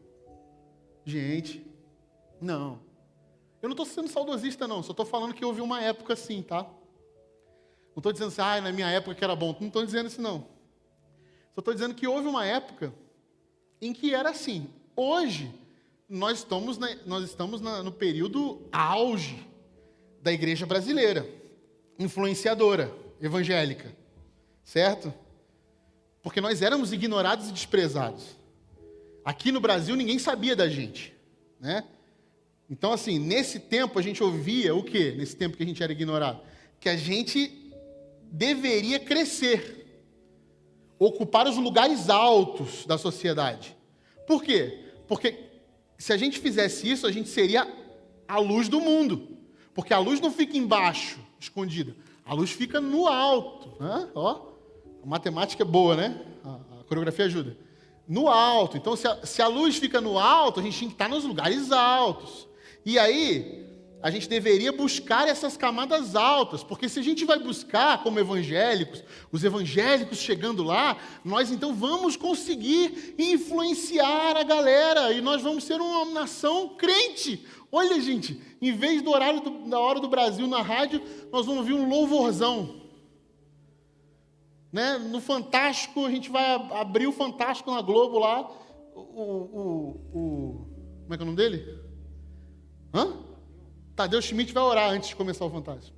Gente, não. Eu não estou sendo saudosista, não. Só estou falando que houve uma época assim, tá? Não estou dizendo assim, na minha época que era bom. Não estou dizendo isso, não. Só estou dizendo que houve uma época em que era assim. Hoje, nós estamos no período auge da igreja brasileira, influenciadora, evangélica, certo? Porque nós éramos ignorados e desprezados. Aqui no Brasil, ninguém sabia da gente, né? Então, assim, nesse tempo a gente ouvia o quê? Nesse tempo que a gente era ignorado? Que a gente deveria crescer, ocupar os lugares altos da sociedade. Por quê? Porque se a gente fizesse isso, a gente seria a luz do mundo. Porque a luz não fica embaixo, escondida. A luz fica no alto. Ó, a matemática é boa, né? A coreografia ajuda. No alto. Então, se a luz fica no alto, a gente tem que estar nos lugares altos. E aí, a gente deveria buscar essas camadas altas, porque se a gente vai buscar como evangélicos, os evangélicos chegando lá, nós então vamos conseguir influenciar a galera, e nós vamos ser uma nação crente. Olha, gente, em vez do horário da hora do Brasil na rádio, nós vamos ouvir um louvorzão. Né? No Fantástico, a gente vai abrir o Fantástico na Globo lá, como é que é o nome dele? Tadeu Schmidt vai orar antes de começar o Fantástico.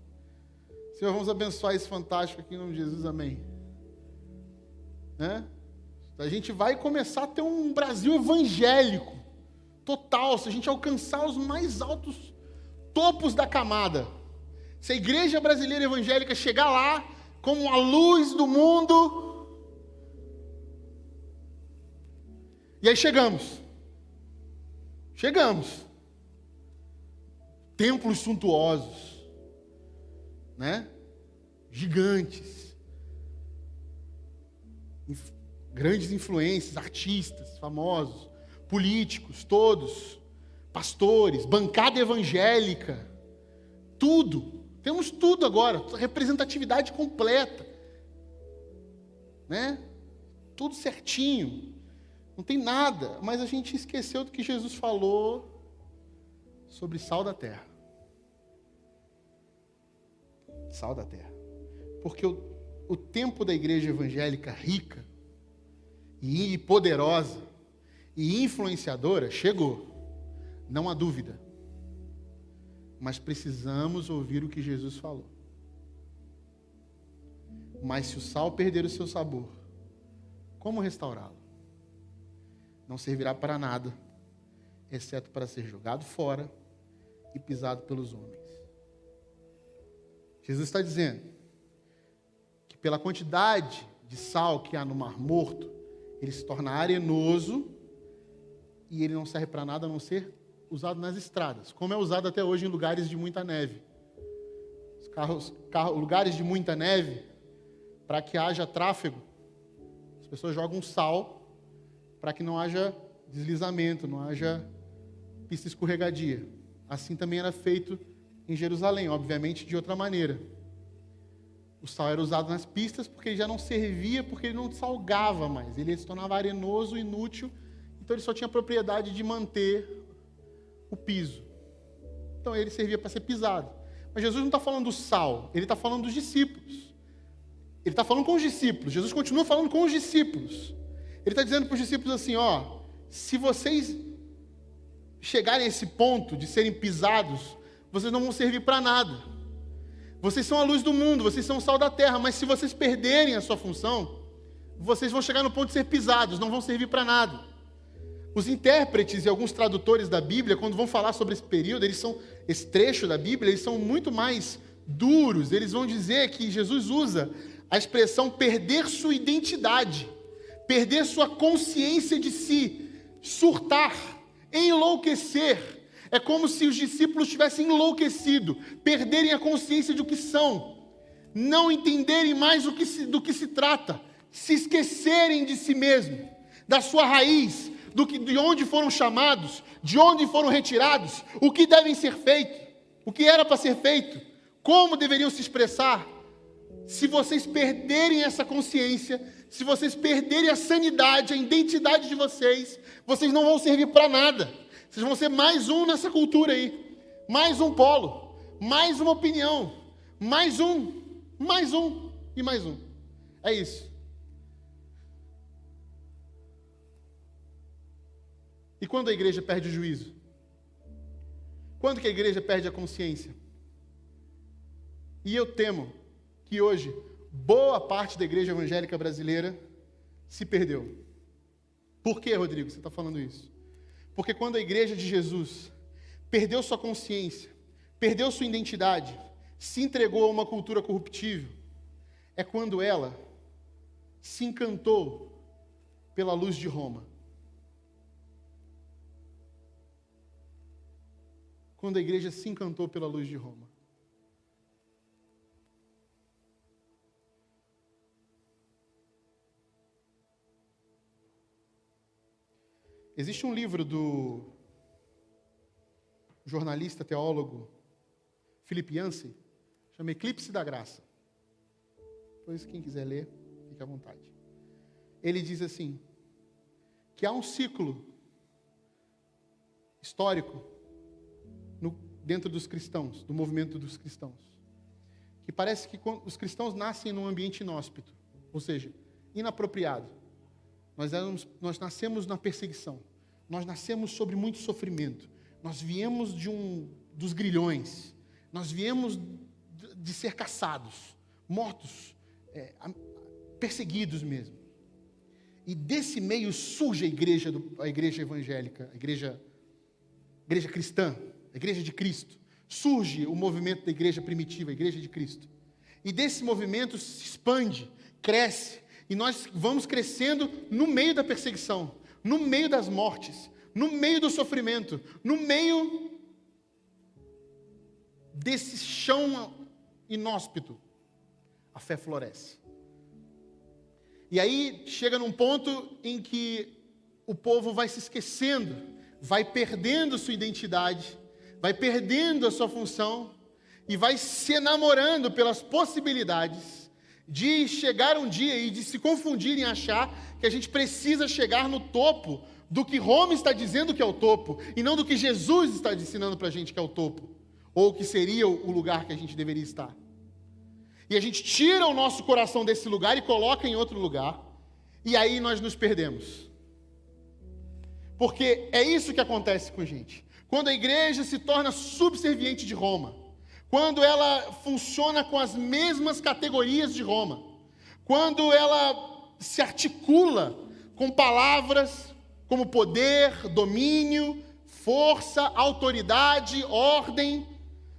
Senhor, vamos abençoar esse Fantástico aqui em nome de Jesus, amém. Né? A gente vai começar a ter um Brasil evangélico, total, se a gente alcançar os mais altos topos da camada. Se a igreja brasileira evangélica chegar lá como a luz do mundo, e aí chegamos. Templos suntuosos, né? Gigantes, grandes influências, artistas famosos, políticos, todos, pastores, bancada evangélica, tudo, temos tudo agora, representatividade completa, né? Tudo certinho, não tem nada, mas a gente esqueceu do que Jesus falou sobre sal da terra. Sal da terra. Porque o tempo da igreja evangélica rica e poderosa e influenciadora, chegou. Não há dúvida. Mas precisamos ouvir o que Jesus falou. Mas se o sal perder o seu sabor, como restaurá-lo? Não servirá para nada, exceto para ser jogado fora e pisado pelos homens. Jesus está dizendo que pela quantidade de sal que há no Mar Morto, ele se torna arenoso e ele não serve para nada a não ser usado nas estradas, como é usado até hoje em lugares de muita neve. Lugares de muita neve, para que haja tráfego, as pessoas jogam sal para que não haja deslizamento, não haja pista escorregadia. Assim também era feito em Jerusalém, obviamente de outra maneira. O sal era usado nas pistas porque ele já não servia, porque ele não salgava mais. Ele se tornava arenoso, inútil, então ele só tinha a propriedade de manter o piso. Então ele servia para ser pisado. Mas Jesus não está falando do sal, ele está falando dos discípulos. Ele está falando com os discípulos. Jesus continua falando com os discípulos. Ele está dizendo para os discípulos assim, ó, se vocês chegarem a esse ponto de serem pisados, vocês não vão servir para nada. Vocês são a luz do mundo, vocês são o sal da terra, mas se vocês perderem a sua função, vocês vão chegar no ponto de ser pisados, não vão servir para nada. Os intérpretes e alguns tradutores da Bíblia, quando vão falar sobre esse período, esse trecho da Bíblia, eles são muito mais duros. Eles vão dizer que Jesus usa a expressão perder sua identidade, perder sua consciência de si, surtar, enlouquecer. É como se os discípulos tivessem enlouquecido, perderem a consciência de o que são, não entenderem mais do que se trata, se esquecerem de si mesmo, da sua raiz, de onde foram chamados, de onde foram retirados, o que devem ser feito, o que era para ser feito, como deveriam se expressar. Se vocês perderem essa consciência, se vocês perderem a sanidade, a identidade de vocês, vocês não vão servir para nada. Vocês vão ser mais um nessa cultura aí, mais um polo, mais uma opinião, mais um e mais um. É isso. E quando a igreja perde o juízo? Quando que a igreja perde a consciência? E eu temo que hoje, boa parte da igreja evangélica brasileira se perdeu. Por que, Rodrigo, você está falando isso? Porque quando a igreja de Jesus perdeu sua consciência, perdeu sua identidade, se entregou a uma cultura corruptível, é quando ela se encantou pela luz de Roma. Quando a igreja se encantou pela luz de Roma. Existe um livro do jornalista, teólogo, Philip Yancey, chama Eclipse da Graça. Depois, quem quiser ler, fique à vontade. Ele diz assim, que há um ciclo histórico dentro dos cristãos, do movimento dos cristãos, que parece que os cristãos nascem num ambiente inóspito, ou seja, inapropriado. Nós nascemos na perseguição. Nós nascemos sobre muito sofrimento. Nós viemos dos grilhões. Nós viemos de ser caçados, mortos, perseguidos mesmo. E desse meio surge a igreja evangélica, a igreja cristã, a igreja de Cristo. Surge o movimento da igreja primitiva, a igreja de Cristo. E desse movimento se expande, cresce. E nós vamos crescendo no meio da perseguição, no meio das mortes, no meio do sofrimento, no meio desse chão inóspito. A fé floresce. E aí chega num ponto em que o povo vai se esquecendo, vai perdendo sua identidade, vai perdendo a sua função e vai se enamorando pelas possibilidades de chegar um dia e de se confundir em achar que a gente precisa chegar no topo do que Roma está dizendo que é o topo, e não do que Jesus está ensinando para a gente que é o topo, ou que seria o lugar que a gente deveria estar. E a gente tira o nosso coração desse lugar e coloca em outro lugar, E aí nós nos perdemos. Porque é isso que acontece com a gente. Quando a igreja se torna subserviente de Roma, quando ela funciona com as mesmas categorias de Roma, quando ela se articula com palavras como poder, domínio, força, autoridade, ordem,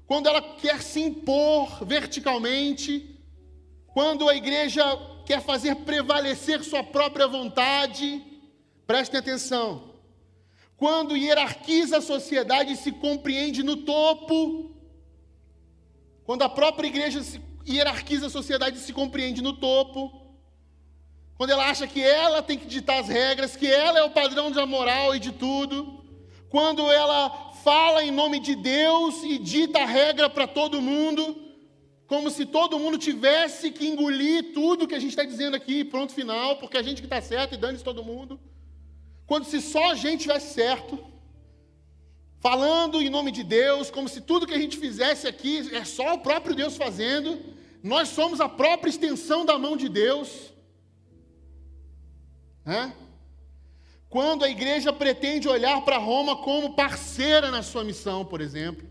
quando ela quer se impor verticalmente, quando a igreja quer fazer prevalecer sua própria vontade, prestem atenção, quando hierarquiza a sociedade e se compreende no topo, quando a própria igreja hierarquiza a sociedade e se compreende no topo, quando ela acha que ela tem que ditar as regras, que ela é o padrão da moral e de tudo, quando ela fala em nome de Deus e dita a regra para todo mundo, como se todo mundo tivesse que engolir tudo que a gente está dizendo aqui, pronto, final, porque a gente que está certo e dane-se todo mundo. Quando se só a gente tivesse certo, falando em nome de Deus, como se tudo que a gente fizesse aqui é só o próprio Deus fazendo, nós somos a própria extensão da mão de Deus. Quando a igreja pretende olhar para Roma como parceira na sua missão, por exemplo,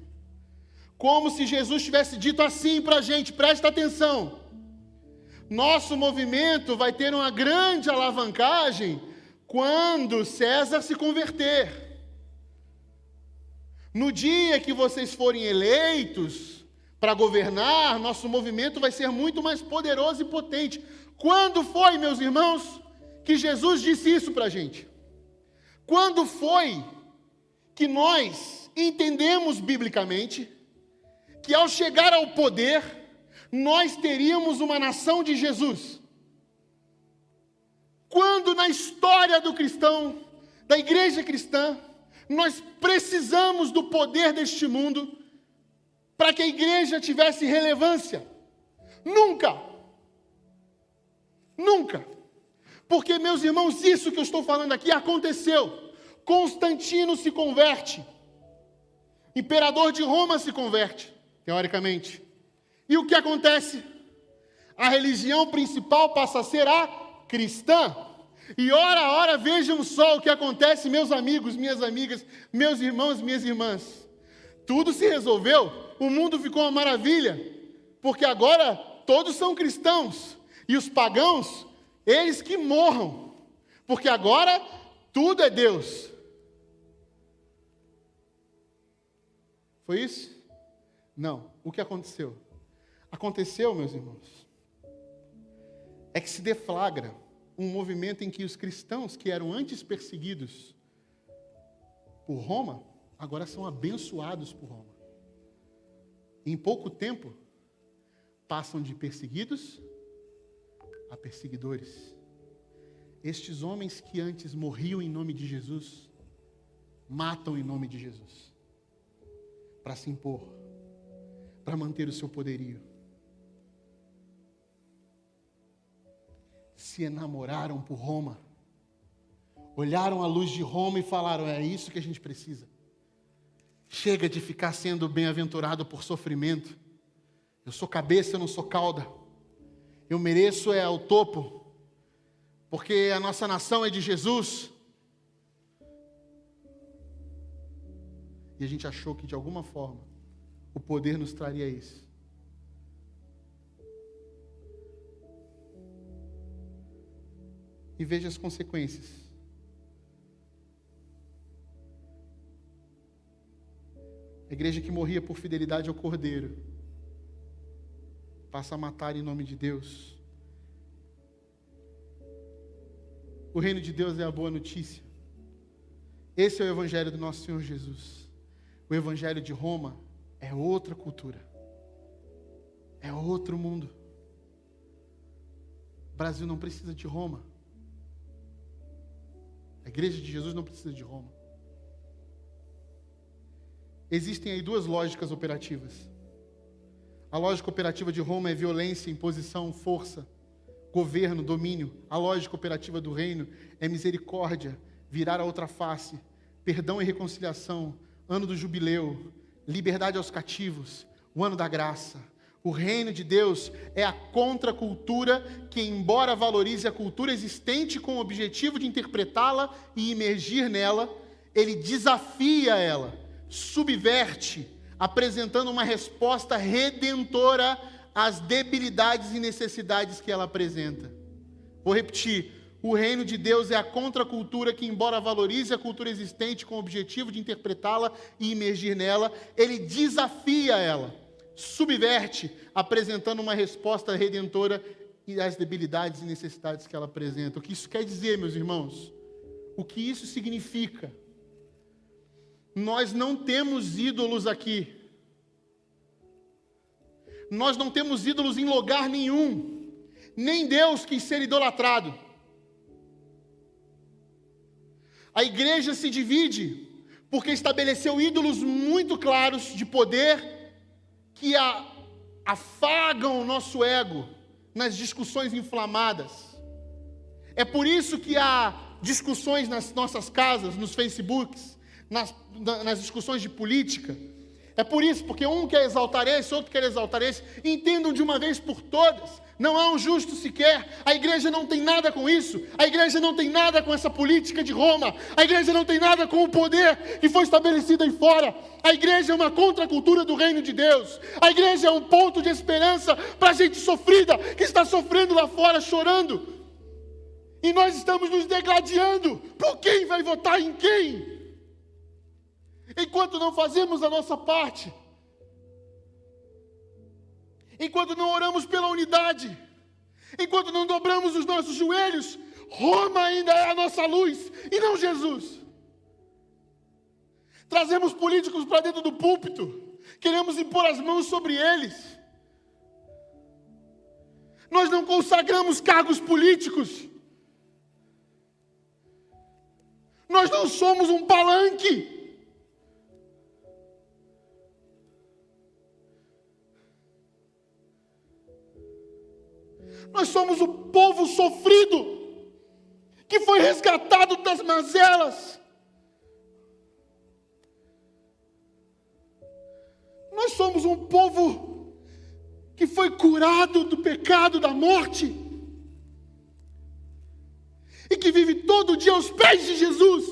como se Jesus tivesse dito assim para a gente, presta atenção, nosso movimento vai ter uma grande alavancagem quando César se converter. No dia que vocês forem eleitos para governar, nosso movimento vai ser muito mais poderoso e potente. Quando foi, meus irmãos, que Jesus disse isso para a gente? Quando foi que nós entendemos biblicamente que ao chegar ao poder, nós teríamos uma nação de Jesus? Quando na história do cristão, da igreja cristã, nós precisamos do poder deste mundo para que a igreja tivesse relevância? Nunca! Nunca! Porque, meus irmãos, isso que eu estou falando aqui aconteceu. Constantino se converte. Imperador de Roma se converte, teoricamente. E o que acontece? A religião principal passa a ser a cristã. E ora a hora, vejam só o que acontece, meus amigos, minhas amigas, meus irmãos, minhas irmãs. Tudo se resolveu, o mundo ficou uma maravilha, porque agora todos são cristãos. E os pagãos, eles que morram, porque agora tudo é Deus. Foi isso? Não. O que aconteceu? Aconteceu, meus irmãos, é que se deflagra um movimento em que os cristãos que eram antes perseguidos por Roma, agora são abençoados por Roma. Em pouco tempo, passam de perseguidos a perseguidores. Estes homens que antes morriam em nome de Jesus, matam em nome de Jesus, para se impor, para manter o seu poderio. Se enamoraram por Roma, olharam a luz de Roma e falaram, é isso que a gente precisa. Chega de ficar sendo bem-aventurado por sofrimento. Eu sou cabeça, eu não sou cauda. Eu mereço o topo, porque a nossa nação é de Jesus. E a gente achou que de alguma forma o poder nos traria isso. E veja as consequências. A igreja que morria por fidelidade ao Cordeiro passa a matar em nome de Deus. O reino de Deus é a boa notícia. Esse é o evangelho do nosso Senhor Jesus. O evangelho de Roma é outra cultura. É outro mundo. O Brasil não precisa de Roma. A igreja de Jesus não precisa de Roma. Existem aí duas lógicas operativas. A lógica operativa de Roma é violência, imposição, força, governo, domínio. A lógica operativa do reino é misericórdia, virar a outra face, perdão e reconciliação, ano do jubileu, liberdade aos cativos, o ano da graça, O reino de Deus é a contracultura que, embora valorize a cultura existente com o objetivo de interpretá-la e imergir nela, ele desafia ela, subverte, apresentando uma resposta redentora às debilidades e necessidades que ela apresenta. Vou repetir. O reino de Deus é a contracultura que, embora valorize a cultura existente com o objetivo de interpretá-la e imergir nela, ele desafia ela, subverte, apresentando uma resposta redentora às debilidades e necessidades que ela apresenta. O que isso quer dizer, meus irmãos? O que isso significa? Nós não temos ídolos aqui. Nós não temos ídolos em lugar nenhum. Nem Deus quis ser idolatrado. A igreja se divide porque estabeleceu ídolos muito claros de poder que afagam o nosso ego nas discussões inflamadas. É por isso que há discussões nas nossas casas, nos Facebooks, nas discussões de política. É por isso, porque um quer exaltar esse, outro quer exaltar esse. Entendam de uma vez por todas, não há um justo sequer. A igreja não tem nada com isso. A igreja não tem nada com essa política de Roma. A igreja não tem nada com o poder que foi estabelecido aí fora. A igreja é uma contracultura do reino de Deus. A igreja é um ponto de esperança para a gente sofrida, que está sofrendo lá fora, chorando. E nós estamos nos degladiando por quem vai votar em quem. Enquanto não fazemos a nossa parte, enquanto não oramos pela unidade, enquanto não dobramos os nossos joelhos, Roma ainda é a nossa luz e não Jesus. Trazemos políticos para dentro do púlpito, queremos impor as mãos sobre eles. Nós não consagramos cargos políticos. Nós não somos um palanque. Nós somos o povo sofrido, que foi resgatado das mazelas. Nós somos um povo que foi curado do pecado, da morte, e que vive todo dia aos pés de Jesus.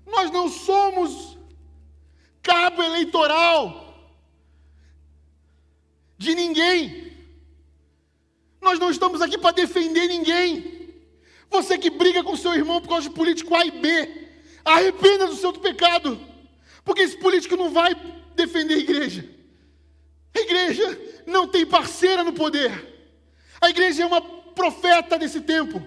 Nós não somos cabo eleitoral de ninguém. Nós não estamos aqui para defender ninguém. Você que briga com seu irmão por causa de político A e B, arrependa do seu pecado, porque esse político não vai defender a igreja. A igreja não tem parceira no poder. A igreja é uma profeta desse tempo.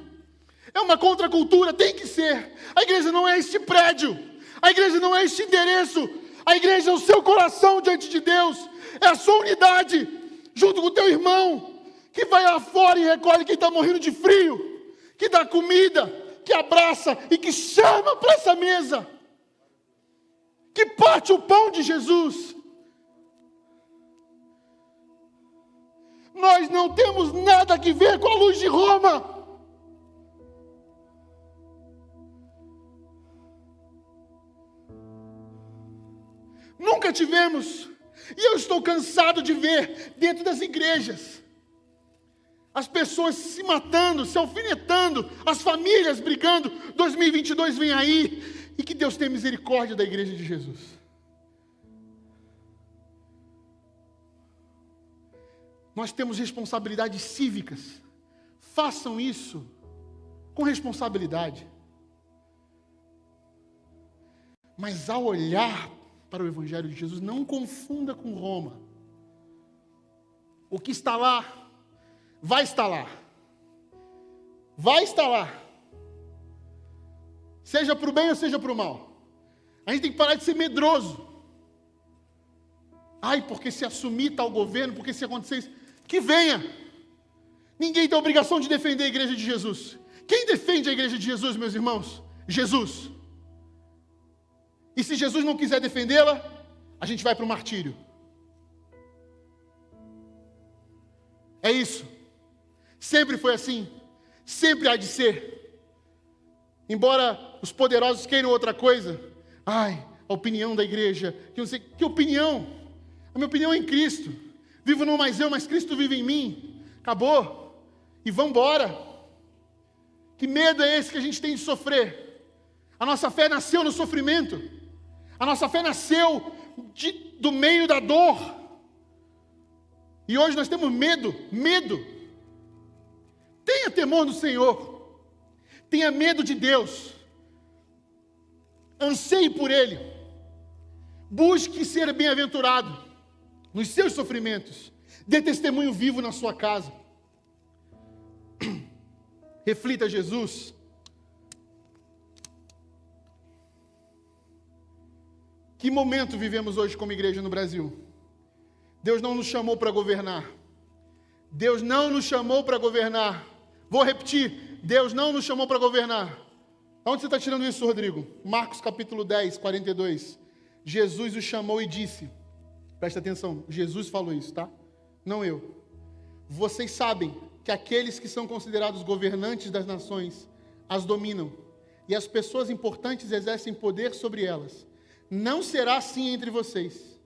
É uma contracultura, tem que ser. A igreja não é este prédio. A igreja não é este endereço. A igreja é o seu coração diante de Deus. É a sua unidade, junto com o teu irmão, que vai lá fora e recolhe quem está morrendo de frio, que dá comida, que abraça e que chama para essa mesa, que parte o pão de Jesus. Nós não temos nada a ver com a luz de Roma. Nunca tivemos. E eu estou cansado de ver dentro das igrejas as pessoas se matando, se alfinetando, as famílias brigando. 2022 vem aí, e que Deus tenha misericórdia da igreja de Jesus. Nós temos responsabilidades cívicas. Façam isso com responsabilidade. Mas ao olhar para o Evangelho de Jesus, não confunda com Roma. O que está lá, vai estar lá. Vai estar lá. Seja para o bem ou seja para o mal. A gente tem que parar de ser medroso. Ai, porque se assumir tal governo, porque se acontecer isso, que venha. Ninguém tem a obrigação de defender a igreja de Jesus. Quem defende a igreja de Jesus, meus irmãos? Jesus. E se Jesus não quiser defendê-la, a gente vai para o martírio. É isso. Sempre foi assim. Sempre há de ser. Embora os poderosos queiram outra coisa, Ai, a opinião da igreja, que eu não sei, que opinião? A minha opinião é em Cristo. Vivo não mais eu, mas Cristo vive em mim. Acabou. E vamos embora. Que medo é esse que a gente tem de sofrer? A nossa fé nasceu no sofrimento. A nossa fé nasceu do meio da dor. E hoje nós temos medo. Tenha temor do Senhor. Tenha medo de Deus. Anseie por Ele. Busque ser bem-aventurado nos seus sofrimentos. Dê testemunho vivo na sua casa. Reflita Jesus. Que momento vivemos hoje como igreja no Brasil? Deus não nos chamou para governar. Deus não nos chamou para governar. Vou repetir. Deus não nos chamou para governar. Onde você está tirando isso, Rodrigo? Marcos capítulo 10, 42. Jesus o chamou e disse, presta atenção, Jesus falou isso, tá? Não eu. Vocês sabem que aqueles que são considerados governantes das nações as dominam, e as pessoas importantes exercem poder sobre elas. Não será assim entre vocês.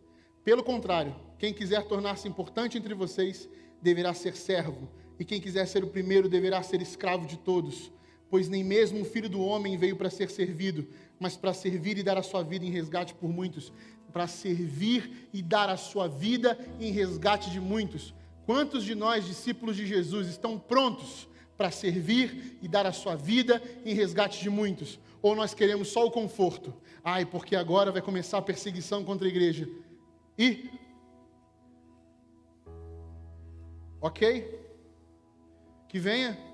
Pelo contrário, quem quiser tornar-se importante entre vocês, deverá ser servo, e quem quiser ser o primeiro, deverá ser escravo de todos. Pois nem mesmo o Filho do Homem veio para ser servido, mas para servir e dar a sua vida em resgate por muitos. Para servir e dar a sua vida em resgate de muitos. Quantos de nós, discípulos de Jesus, estão prontos para servir e dar a sua vida em resgate de muitos? Ou nós queremos só o conforto? Ai, porque agora vai começar a perseguição contra a igreja. E? Ok? Que venha.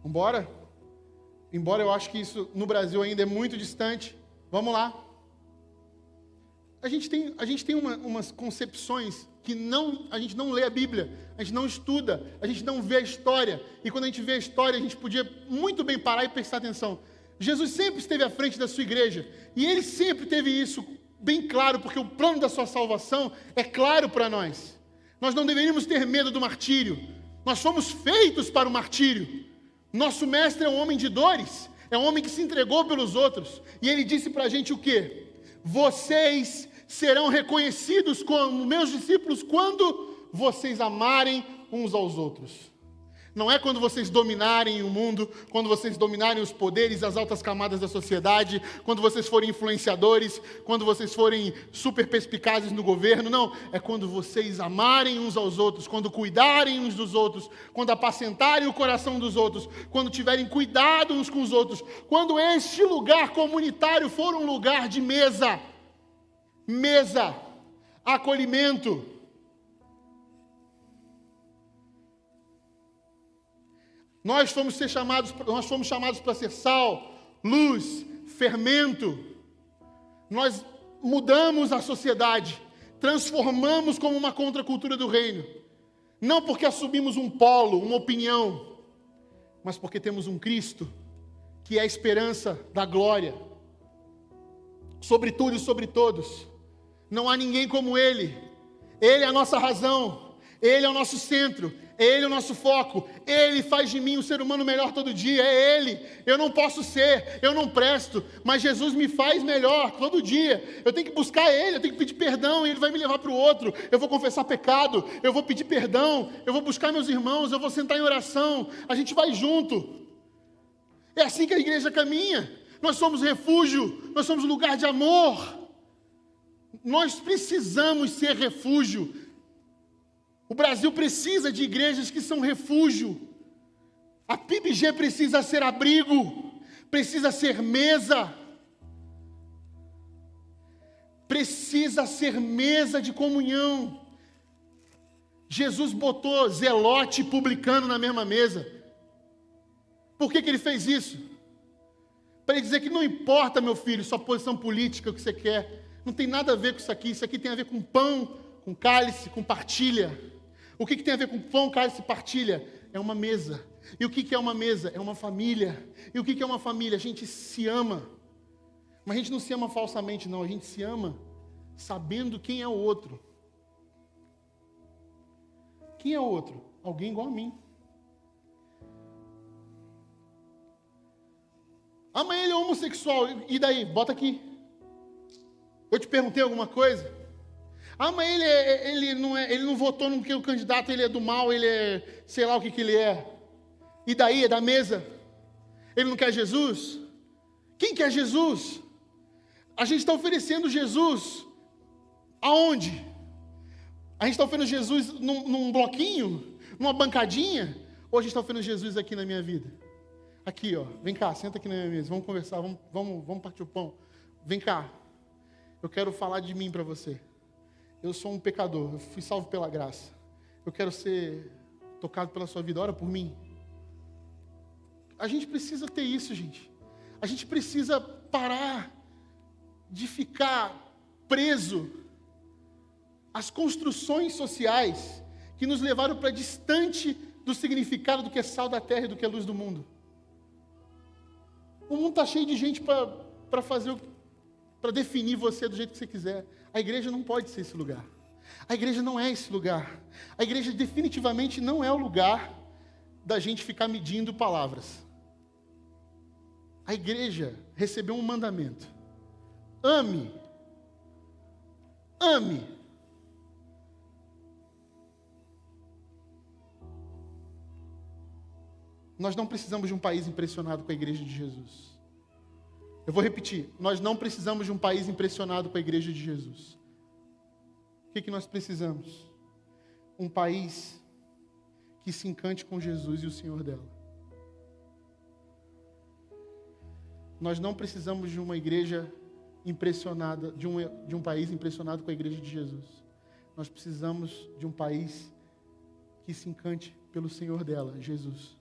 Vambora? Embora eu acho que isso no Brasil ainda é muito distante. Vamos lá. A gente tem umas concepções que a gente não lê a Bíblia, a gente não estuda, a gente não vê a história. E quando a gente vê a história, a gente podia muito bem parar e prestar atenção. Jesus sempre esteve à frente da sua igreja. E Ele sempre teve isso bem claro, porque o plano da sua salvação é claro para nós. Nós não deveríamos ter medo do martírio. Nós fomos feitos para o martírio. Nosso mestre é um homem de dores, é um homem que se entregou pelos outros. E ele disse para a gente o quê? Vocês serão reconhecidos como meus discípulos quando vocês amarem uns aos outros. Não é quando vocês dominarem o mundo, quando vocês dominarem os poderes, as altas camadas da sociedade, quando vocês forem influenciadores, quando vocês forem super perspicazes no governo. Não, é quando vocês amarem uns aos outros, quando cuidarem uns dos outros, quando apacentarem o coração dos outros, quando tiverem cuidado uns com os outros, quando este lugar comunitário for um lugar de mesa, acolhimento. Nós fomos chamados para ser sal, luz, fermento. Nós mudamos a sociedade, transformamos como uma contracultura do reino. Não porque assumimos um polo, uma opinião, mas porque temos um Cristo, que é a esperança da glória, sobre tudo e sobre todos. Não há ninguém como Ele. Ele é a nossa razão, Ele é o nosso centro, Ele é o nosso foco. Ele faz de mim um ser humano melhor todo dia. É Ele. Eu não posso ser, eu não presto, mas Jesus me faz melhor todo dia. Eu tenho que buscar Ele, eu tenho que pedir perdão e Ele vai me levar para o outro. Eu vou confessar pecado, eu vou pedir perdão, eu vou buscar meus irmãos, eu vou sentar em oração. A gente vai junto. É assim que a igreja caminha. Nós somos refúgio, nós somos lugar de amor. Nós precisamos ser refúgio. O Brasil precisa de igrejas que são refúgio. A PIBG precisa ser abrigo, precisa ser mesa, precisa ser mesa de comunhão. Jesus botou zelote e publicano na mesma mesa. Por que Ele fez isso? Para Ele dizer que não importa, meu filho, sua posição política, o que você quer, não tem nada a ver com isso aqui tem a ver com pão, com cálice, com partilha. O que tem a ver com pão, cálice e partilha? É uma mesa. E o que é uma mesa? É uma família. E o que é uma família? A gente se ama. Mas a gente não se ama falsamente, não. A gente se ama sabendo quem é o outro. Quem é o outro? Alguém igual a mim. Amanhã ele é homossexual, e daí? Bota aqui. Eu te perguntei alguma coisa? Amanhã ele não votou no que o candidato, ele é do mal, ele é, sei lá o que ele é. E daí? É da mesa? Ele não quer Jesus? Quem quer Jesus? A gente está oferecendo Jesus aonde? A gente está oferecendo Jesus num bloquinho? Numa bancadinha? Ou a gente está oferecendo Jesus aqui na minha vida? Aqui, ó, vem cá, senta aqui na minha mesa, vamos conversar, vamos partir o pão. Vem cá, eu quero falar de mim para você. Eu sou um pecador, eu fui salvo pela graça. Eu quero ser tocado pela sua vida, ora por mim. A gente precisa ter isso, gente. A gente precisa parar de ficar preso às construções sociais que nos levaram para distante do significado do que é sal da terra e do que é luz do mundo. O mundo está cheio de gente para fazer, para definir você do jeito que você quiser. A igreja não pode ser esse lugar. A igreja não é esse lugar. A igreja definitivamente não é o lugar da gente ficar medindo palavras. A igreja recebeu um mandamento. Ame. Ame. Nós não precisamos de um país impressionado com a igreja de Jesus. Eu vou repetir. Nós não precisamos de um país impressionado com a igreja de Jesus. O que nós precisamos? Um país que se encante com Jesus e o Senhor dela. Nós não precisamos de uma igreja impressionada, de um país impressionado com a igreja de Jesus. Nós precisamos de um país que se encante pelo Senhor dela, Jesus.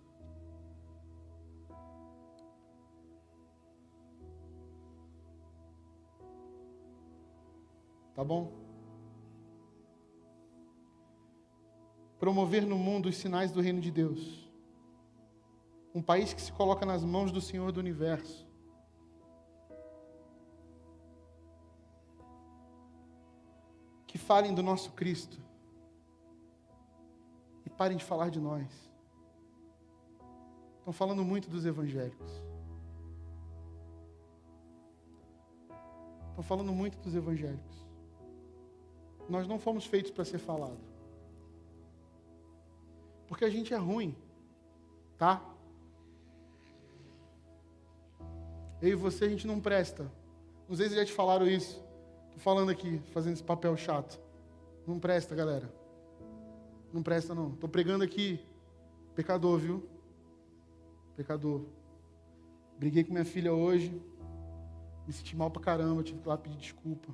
Tá bom? Promover no mundo os sinais do reino de Deus. Um país que se coloca nas mãos do Senhor do universo. Que falem do nosso Cristo. E parem de falar de nós. Estão falando muito dos evangélicos. Estão falando muito dos evangélicos. Nós não fomos feitos para ser falado. Porque a gente é ruim. Tá? Eu e você, a gente não presta. Não sei se já te falaram isso. Estou falando aqui, fazendo esse papel chato. Não presta, galera. Não presta, não. Estou pregando aqui. Pecador, viu? Pecador. Briguei com minha filha hoje. Me senti mal pra caramba. Tive que ir lá pedir desculpa.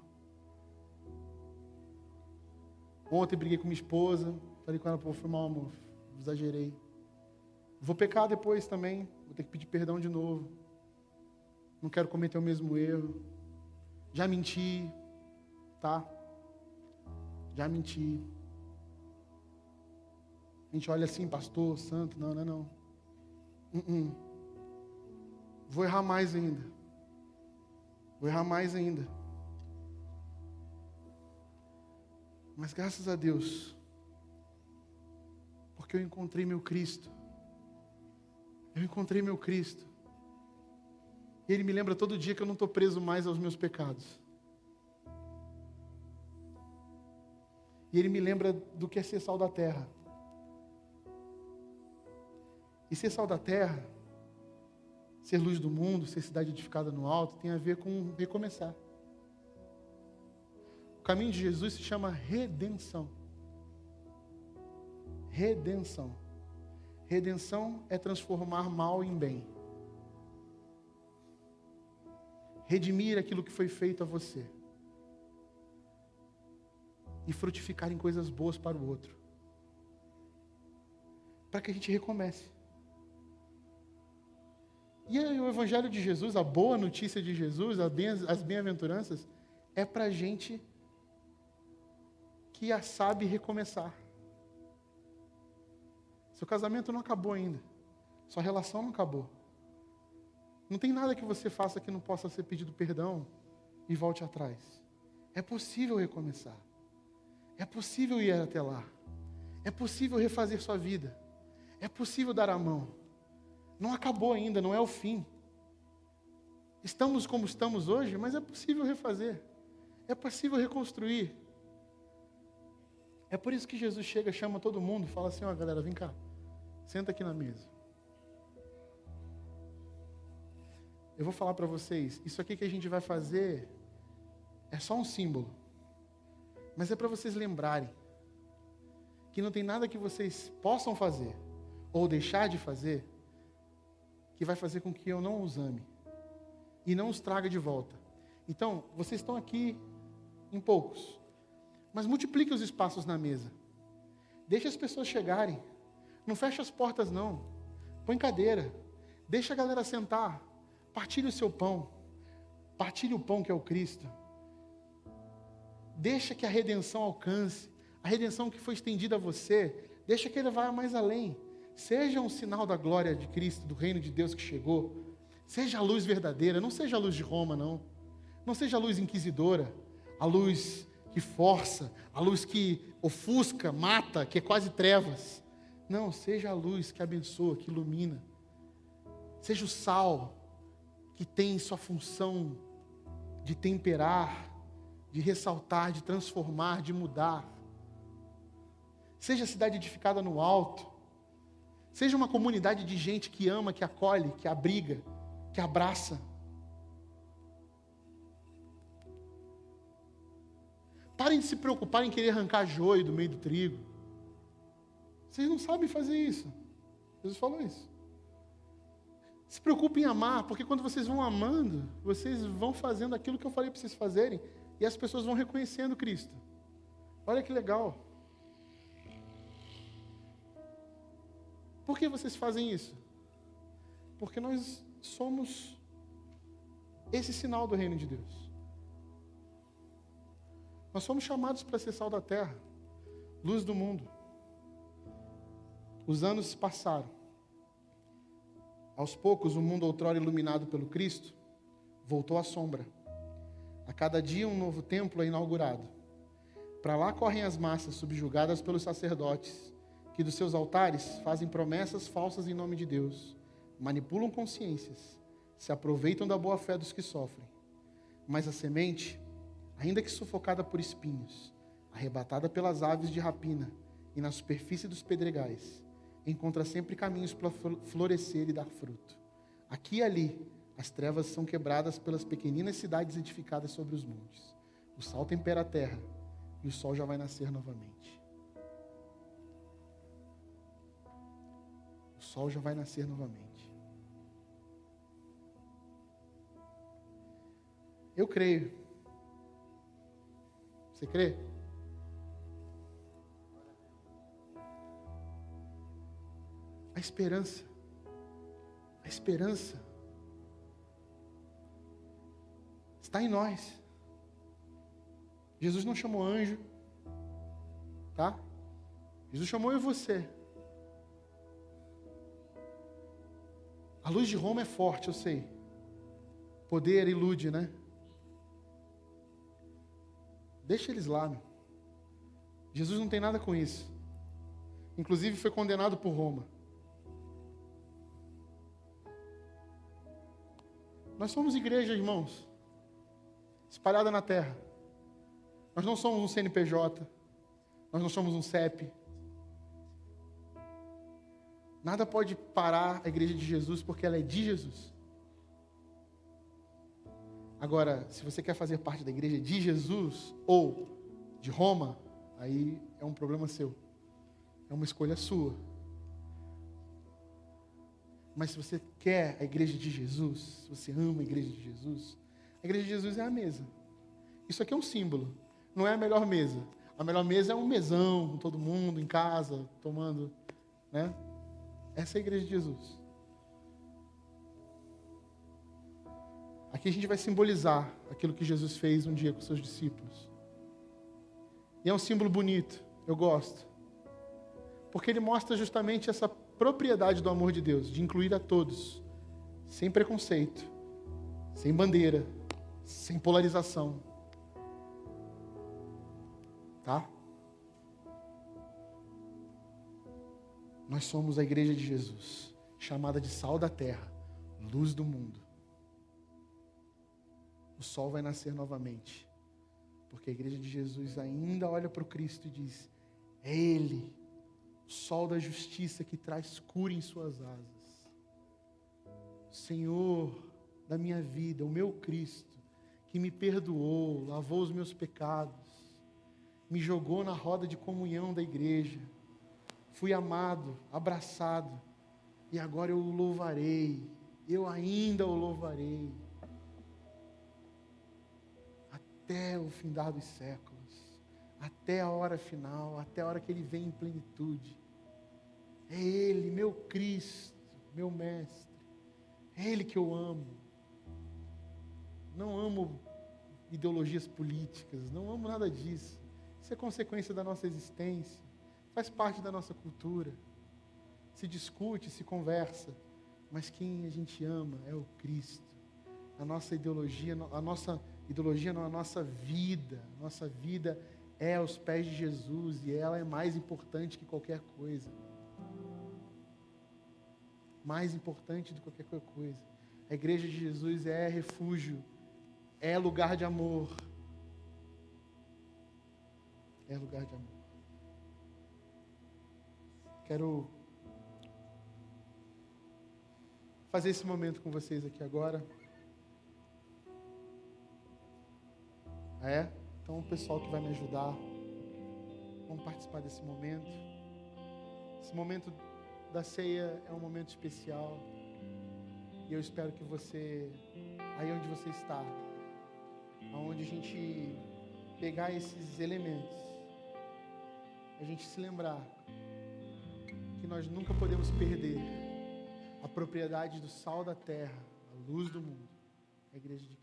Ontem briguei com minha esposa. Falei com ela, pô, foi mal, amor. Exagerei. Vou pecar depois também. Vou ter que pedir perdão de novo. Não quero cometer o mesmo erro. Já menti. Tá? Já menti. A gente olha assim, pastor, santo. Não, não é não. Vou errar mais ainda. Vou errar mais ainda. Mas graças a Deus, porque eu encontrei meu Cristo. Eu encontrei meu Cristo. E Ele me lembra todo dia que eu não estou preso mais aos meus pecados. E Ele me lembra do que é ser sal da terra. E ser sal da terra, ser luz do mundo, ser cidade edificada no alto, tem a ver com recomeçar. O caminho de Jesus se chama redenção. Redenção. Redenção é transformar mal em bem. Redimir aquilo que foi feito a você. E frutificar em coisas boas para o outro. Para que a gente recomece. E o Evangelho de Jesus, a boa notícia de Jesus, as bem-aventuranças, é para a gente que já sabe recomeçar. Seu casamento não acabou ainda. Sua relação não acabou. Não tem nada que você faça que não possa ser pedido perdão e volte atrás. É possível recomeçar. É possível ir até lá. É possível refazer sua vida. É possível dar a mão. Não acabou ainda, não é o fim. estamos como estamos hoje, mas é possível refazer. É possível reconstruir. É por isso que Jesus chega, chama todo mundo, fala assim, ó, galera, vem cá, senta aqui na mesa. Eu vou falar para vocês, isso aqui que a gente vai fazer é só um símbolo. Mas é para vocês lembrarem que não tem nada que vocês possam fazer ou deixar de fazer que vai fazer com que eu não os ame e não os traga de volta. Então, vocês estão aqui em poucos, mas multiplique os espaços na mesa. Deixe as pessoas chegarem. Não feche as portas não. Põe cadeira. Deixa a galera sentar. Partilhe o seu pão. Partilhe o pão que é o Cristo. Deixa que a redenção alcance. A redenção que foi estendida a você. Deixa que ele vá mais além. Seja um sinal da glória de Cristo, do reino de Deus que chegou. Seja a luz verdadeira. Não seja a luz de Roma, não. Não seja a luz inquisidora. A luz que força. A luz que ofusca, mata, que é quase trevas. Não, seja a luz que abençoa, que ilumina. Seja o sal que tem sua função de temperar, de ressaltar, de transformar, de mudar. Seja a cidade edificada no alto. Seja uma comunidade de gente que ama, que acolhe, que abriga, que abraça. Parem de se preocupar em querer arrancar joio do meio do trigo. Vocês não sabem fazer isso. Jesus falou isso. Se preocupem em amar, porque quando vocês vão amando, vocês vão fazendo aquilo que eu falei para vocês fazerem, e as pessoas vão reconhecendo Cristo. Olha que legal. Por que vocês fazem isso? Porque nós somos esse sinal do reino de Deus. Nós somos chamados para ser sal da terra, luz do mundo. Os anos se passaram. Aos poucos, o mundo outrora iluminado pelo Cristo voltou à sombra. A cada dia um novo templo é inaugurado. Para lá correm as massas subjugadas pelos sacerdotes, que dos seus altares fazem promessas falsas em nome de Deus, manipulam consciências, se aproveitam da boa-fé dos que sofrem. Mas a semente, ainda que sufocada por espinhos, arrebatada pelas aves de rapina e na superfície dos pedregais, encontra sempre caminhos para florescer e dar fruto. Aqui e ali, as trevas são quebradas pelas pequeninas cidades edificadas sobre os montes. O sal tempera a terra e o sol já vai nascer novamente. O sol já vai nascer novamente. Eu creio. Você crê? A esperança está em nós. Jesus não chamou anjo, tá? Jesus chamou eu e você. A luz de Roma é forte, eu sei. Poder ilude, né? Deixa eles lá, meu. Jesus não tem nada com isso. Inclusive foi condenado por Roma. Nós somos igreja, irmãos, espalhada na terra. Nós não somos um CNPJ, nós não somos um CEP. Nada pode parar a igreja de Jesus, porque ela é de Jesus. Agora, se você quer fazer parte da igreja de Jesus, ou de Roma, aí é um problema seu. É uma escolha sua. Mas se você quer a igreja de Jesus, se você ama a igreja de Jesus, a igreja de Jesus é a mesa. Isso aqui é um símbolo, não é a melhor mesa. A melhor mesa é um mesão, com todo mundo em casa, tomando, né? Essa é a igreja de Jesus. Aqui a gente vai simbolizar aquilo que Jesus fez um dia com seus discípulos. E é um símbolo bonito, eu gosto. Porque ele mostra justamente essa propriedade do amor de Deus, de incluir a todos, sem preconceito, sem bandeira, sem polarização. Tá? Nós somos a igreja de Jesus, chamada de sal da terra, luz do mundo. o sol vai nascer novamente. Porque a igreja de Jesus ainda olha para o Cristo e diz: é Ele, o sol da justiça que traz cura em suas asas. Senhor da minha vida, o meu Cristo, que me perdoou, lavou os meus pecados, me jogou na roda de comunhão da igreja, fui amado, abraçado, e agora eu o louvarei, eu ainda o louvarei, até o findar dos séculos, até a hora final, até a hora que Ele vem em plenitude. É Ele, meu Cristo, meu Mestre, é Ele que eu amo. Não amo ideologias políticas, não amo nada disso. Isso é consequência da nossa existência, faz parte da nossa cultura. Se discute, se conversa, mas quem a gente ama é o Cristo. A nossa ideologia não, a nossa vida. A nossa vida é aos pés de Jesus e ela é mais importante que qualquer coisa. Mais importante do que qualquer coisa. A igreja de Jesus é refúgio, é lugar de amor. É lugar de amor. Quero fazer esse momento com vocês aqui agora. Então o pessoal que vai me ajudar, vamos participar desse momento. Esse momento da ceia é um momento especial. E eu espero que você, aí onde você está, aonde a gente pegar esses elementos, a gente se lembrar que nós nunca podemos perder a propriedade do sal da terra, a luz do mundo, a igreja de Cristo.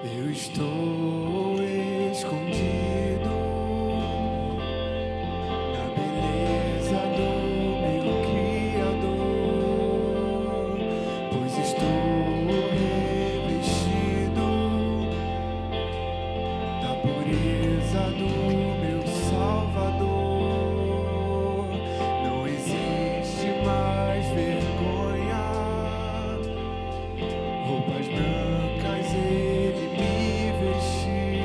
Eu estou escondido na beleza do meu Criador, pois estou revestido da pureza do meu Salvador. Não existe mais vergonha, roupas brancas Ele me vestiu,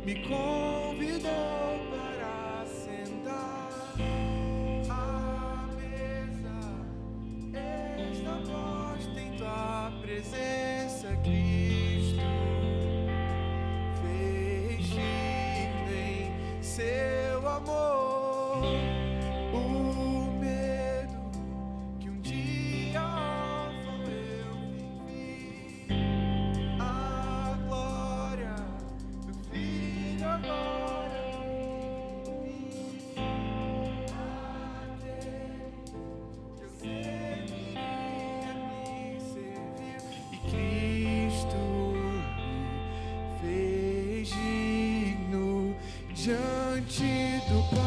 me convidou para sentar à mesa. Está posta em tua presença, Cristo. Fez digno em seu amor o medo que um dia órfão eu vivi. A glória do Filho agora em mim. Aquele que eu serviria me serviu, e Cristo me fez digno diante do Pai.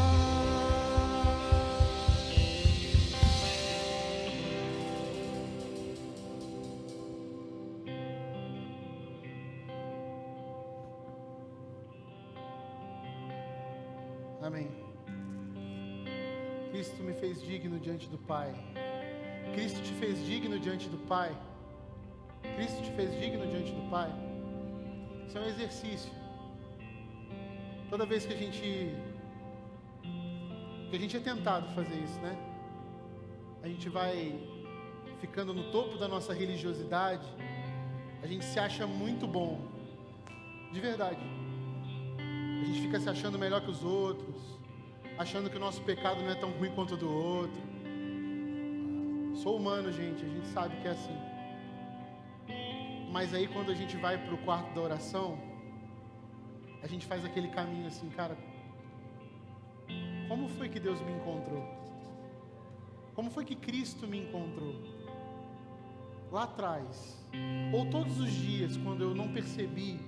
Amém. Cristo me fez digno diante do Pai. Cristo te fez digno diante do Pai. Cristo te fez digno diante do Pai. Isso é um exercício. Toda vez que a gente é tentado fazer isso, né? A gente vai ficando no topo da nossa religiosidade. A gente se acha muito bom. De verdade. A gente fica se achando melhor que os outros, achando que o nosso pecado não é tão ruim quanto o do outro. Sou humano, gente, a gente sabe que é assim. Mas aí quando a gente vai para o quarto da oração, a gente faz aquele caminho assim, cara, como foi que Deus me encontrou? Como foi que Cristo me encontrou? Lá atrás, ou todos os dias, quando eu não percebi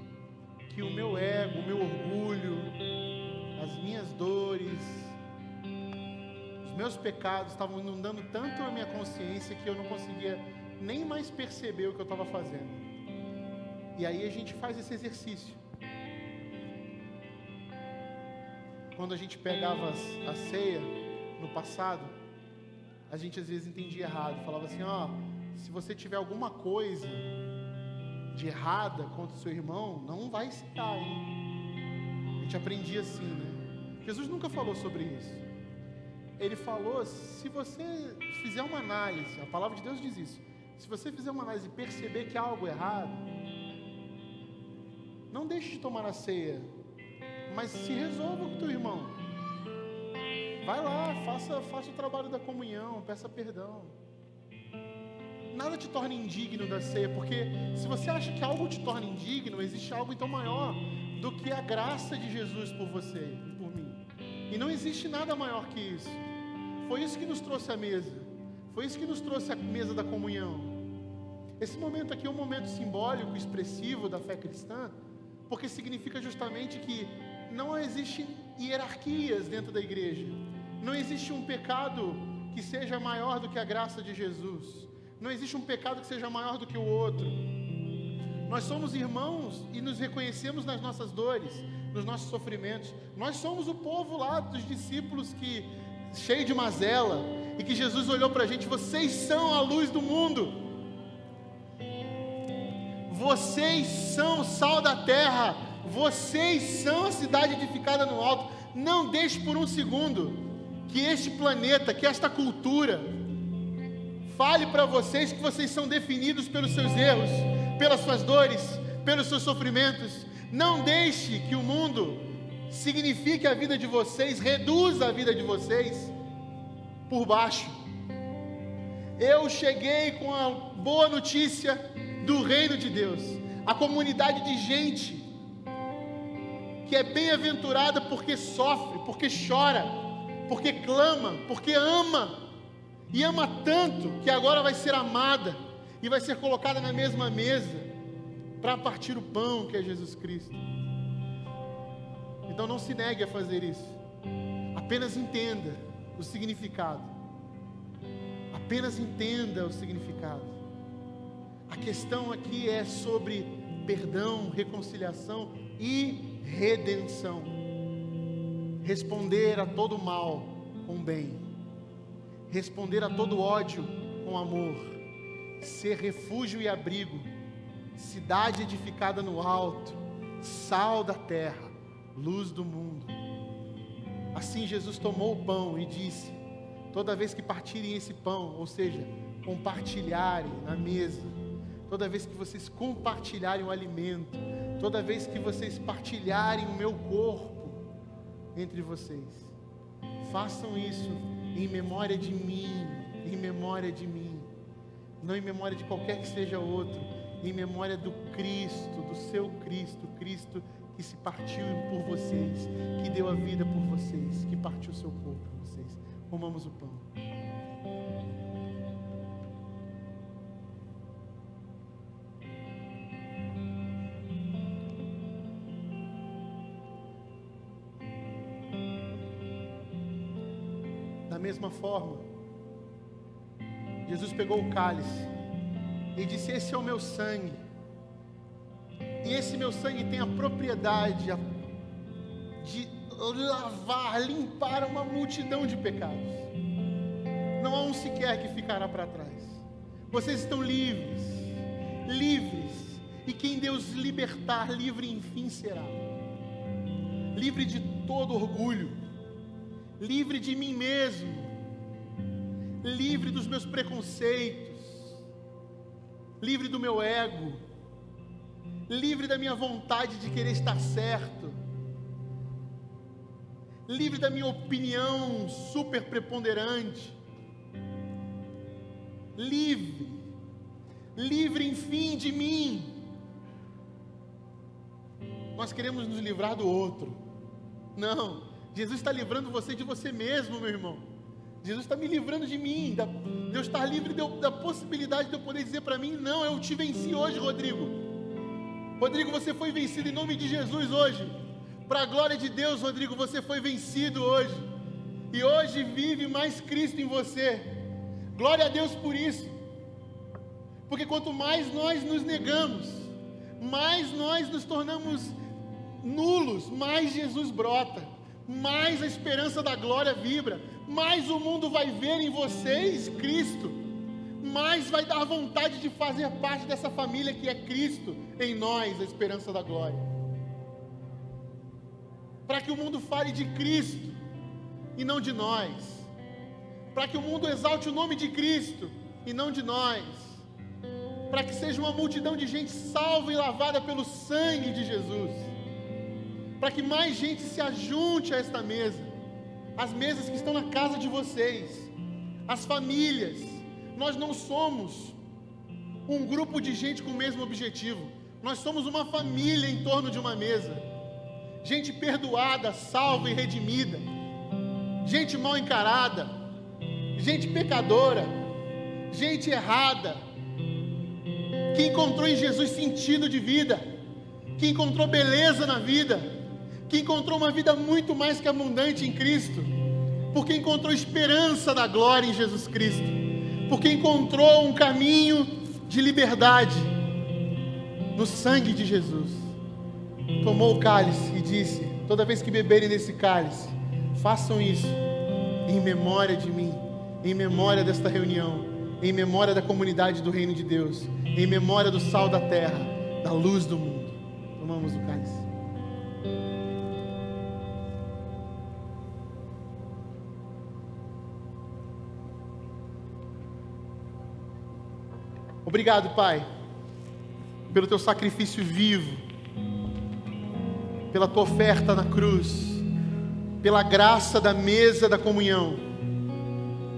que o meu ego, o meu orgulho, as minhas dores, os meus pecados estavam inundando tanto a minha consciência que eu não conseguia nem mais perceber o que eu estava fazendo. E aí a gente faz esse exercício. Quando a gente pegava a ceia no passado, a gente às vezes entendia errado. Falava assim, ó, se você tiver alguma coisa de errada contra o seu irmão, não vai cear, hein? A gente aprendia assim, né? Jesus nunca falou sobre isso. Ele falou, se você fizer uma análise, a palavra de Deus diz isso, se você fizer uma análise e perceber que há algo errado, não deixe de tomar a ceia, mas se resolva com o teu irmão. Vai lá, faça o trabalho da comunhão, peça perdão. Nada te torna indigno da ceia, porque se você acha que algo te torna indigno, existe algo então maior do que a graça de Jesus por você e por mim. E não existe nada maior que isso. Foi isso que nos trouxe à mesa. Foi isso que nos trouxe à mesa da comunhão. Esse momento aqui é um momento simbólico, expressivo da fé cristã, porque significa justamente que não existem hierarquias dentro da igreja. Não existe um pecado que seja maior do que a graça de Jesus. Não existe um pecado que seja maior do que o outro. Nós somos irmãos e nos reconhecemos nas nossas dores, nos nossos sofrimentos. Nós somos o povo lá dos discípulos que, cheio de mazela, e que Jesus olhou para a gente, vocês são a luz do mundo. Vocês são o sal da terra. Vocês são a cidade edificada no alto. Não deixe por um segundo que este planeta, que esta cultura fale para vocês que vocês são definidos pelos seus erros, pelas suas dores, pelos seus sofrimentos. Não deixe que o mundo signifique a vida de vocês, reduza a vida de vocês por baixo. Eu cheguei com a boa notícia do reino de Deus, a comunidade de gente que é bem-aventurada porque sofre, porque chora, porque clama, porque ama, e ama tanto que agora vai ser amada e vai ser colocada na mesma mesa para partir o pão que é Jesus Cristo. Então não se negue a fazer isso, apenas entenda o significado, apenas entenda o significado. A questão aqui é sobre perdão, reconciliação e redenção. Responder a todo mal com bem, responder a todo ódio com amor, ser refúgio e abrigo, cidade edificada no alto, sal da terra, luz do mundo. Assim Jesus tomou o pão e disse: toda vez que partirem esse pão, ou seja, compartilharem na mesa, toda vez que vocês compartilharem o alimento, toda vez que vocês partilharem o meu corpo entre vocês, façam isso em memória de mim, em memória de mim, não em memória de qualquer que seja outro, em memória do Cristo, do seu Cristo, Cristo que se partiu por vocês, que deu a vida por vocês, que partiu o seu corpo por vocês. Comamos o pão. Da mesma forma, Jesus pegou o cálice e disse: esse é o meu sangue. E esse meu sangue tem a propriedade de lavar, limpar uma multidão de pecados. Não há um sequer que ficará para trás. Vocês estão livres, livres. E quem Deus libertar, livre enfim será. Livre de todo orgulho, livre de mim mesmo, livre dos meus preconceitos, livre do meu ego, livre da minha vontade de querer estar certo, livre da minha opinião super preponderante, livre, livre enfim de mim. Nós queremos nos livrar do outro. Não, Jesus está livrando você de você mesmo, meu irmão. Jesus está me livrando de mim, Deus está livre da possibilidade de eu poder dizer para mim: não, eu te venci hoje, Rodrigo. Rodrigo, você foi vencido em nome de Jesus hoje. Para a glória de Deus, Rodrigo, você foi vencido hoje. E hoje vive mais Cristo em você. Glória a Deus por isso. Porque quanto mais nós nos negamos, mais nós nos tornamos nulos, mais Jesus brota, mais a esperança da glória vibra, mais o mundo vai ver em vocês Cristo, mais vai dar vontade de fazer parte dessa família que é Cristo em nós, a esperança da glória. Para que o mundo fale de Cristo e não de nós, para que o mundo exalte o nome de Cristo e não de nós, para que seja uma multidão de gente salva e lavada pelo sangue de Jesus, para que mais gente se ajunte a esta mesa, as mesas que estão na casa de vocês, as famílias. Nós não somos um grupo de gente com o mesmo objetivo, nós somos uma família em torno de uma mesa, gente perdoada, salva e redimida, gente mal encarada, gente pecadora, gente errada, que encontrou em Jesus sentido de vida, que encontrou beleza na vida, que encontrou uma vida muito mais que abundante em Cristo, porque encontrou esperança da glória em Jesus Cristo, porque encontrou um caminho de liberdade no sangue de Jesus. Tomou o cálice e disse: toda vez que beberem desse cálice, façam isso em memória de mim, em memória desta reunião, em memória da comunidade do reino de Deus, em memória do sal da terra, da luz do mundo. Tomamos o cálice. Obrigado, Pai, pelo teu sacrifício vivo, pela tua oferta na cruz, pela graça da mesa da comunhão,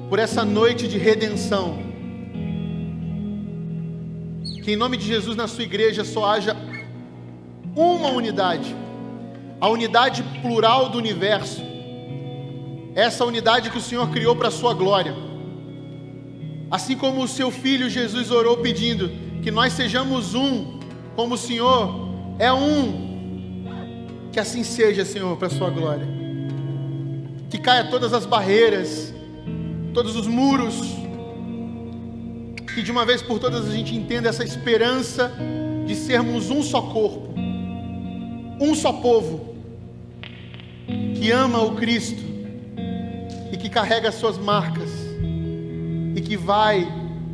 por essa noite de redenção. Que em nome de Jesus na sua igreja só haja uma unidade, a unidade plural do universo, essa unidade que o Senhor criou para a sua glória. Assim como o seu Filho Jesus orou pedindo que nós sejamos um, como o Senhor é um, que assim seja, Senhor, para a sua glória. Que caia todas as barreiras, todos os muros, que de uma vez por todas a gente entenda essa esperança de sermos um só corpo, um só povo, que ama o Cristo e que carrega as suas marcas e que vai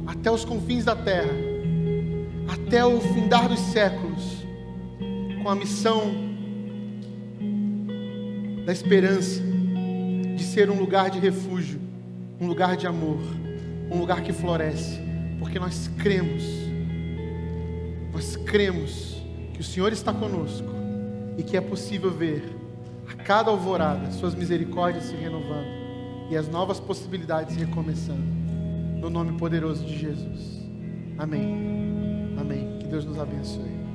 até os confins da terra, até o findar dos séculos, com a missão da esperança, de ser um lugar de refúgio, um lugar de amor, um lugar que floresce, porque nós cremos que o Senhor está conosco e que é possível ver a cada alvorada suas misericórdias se renovando e as novas possibilidades recomeçando, no nome poderoso de Jesus. Amém. Amém. Que Deus nos abençoe.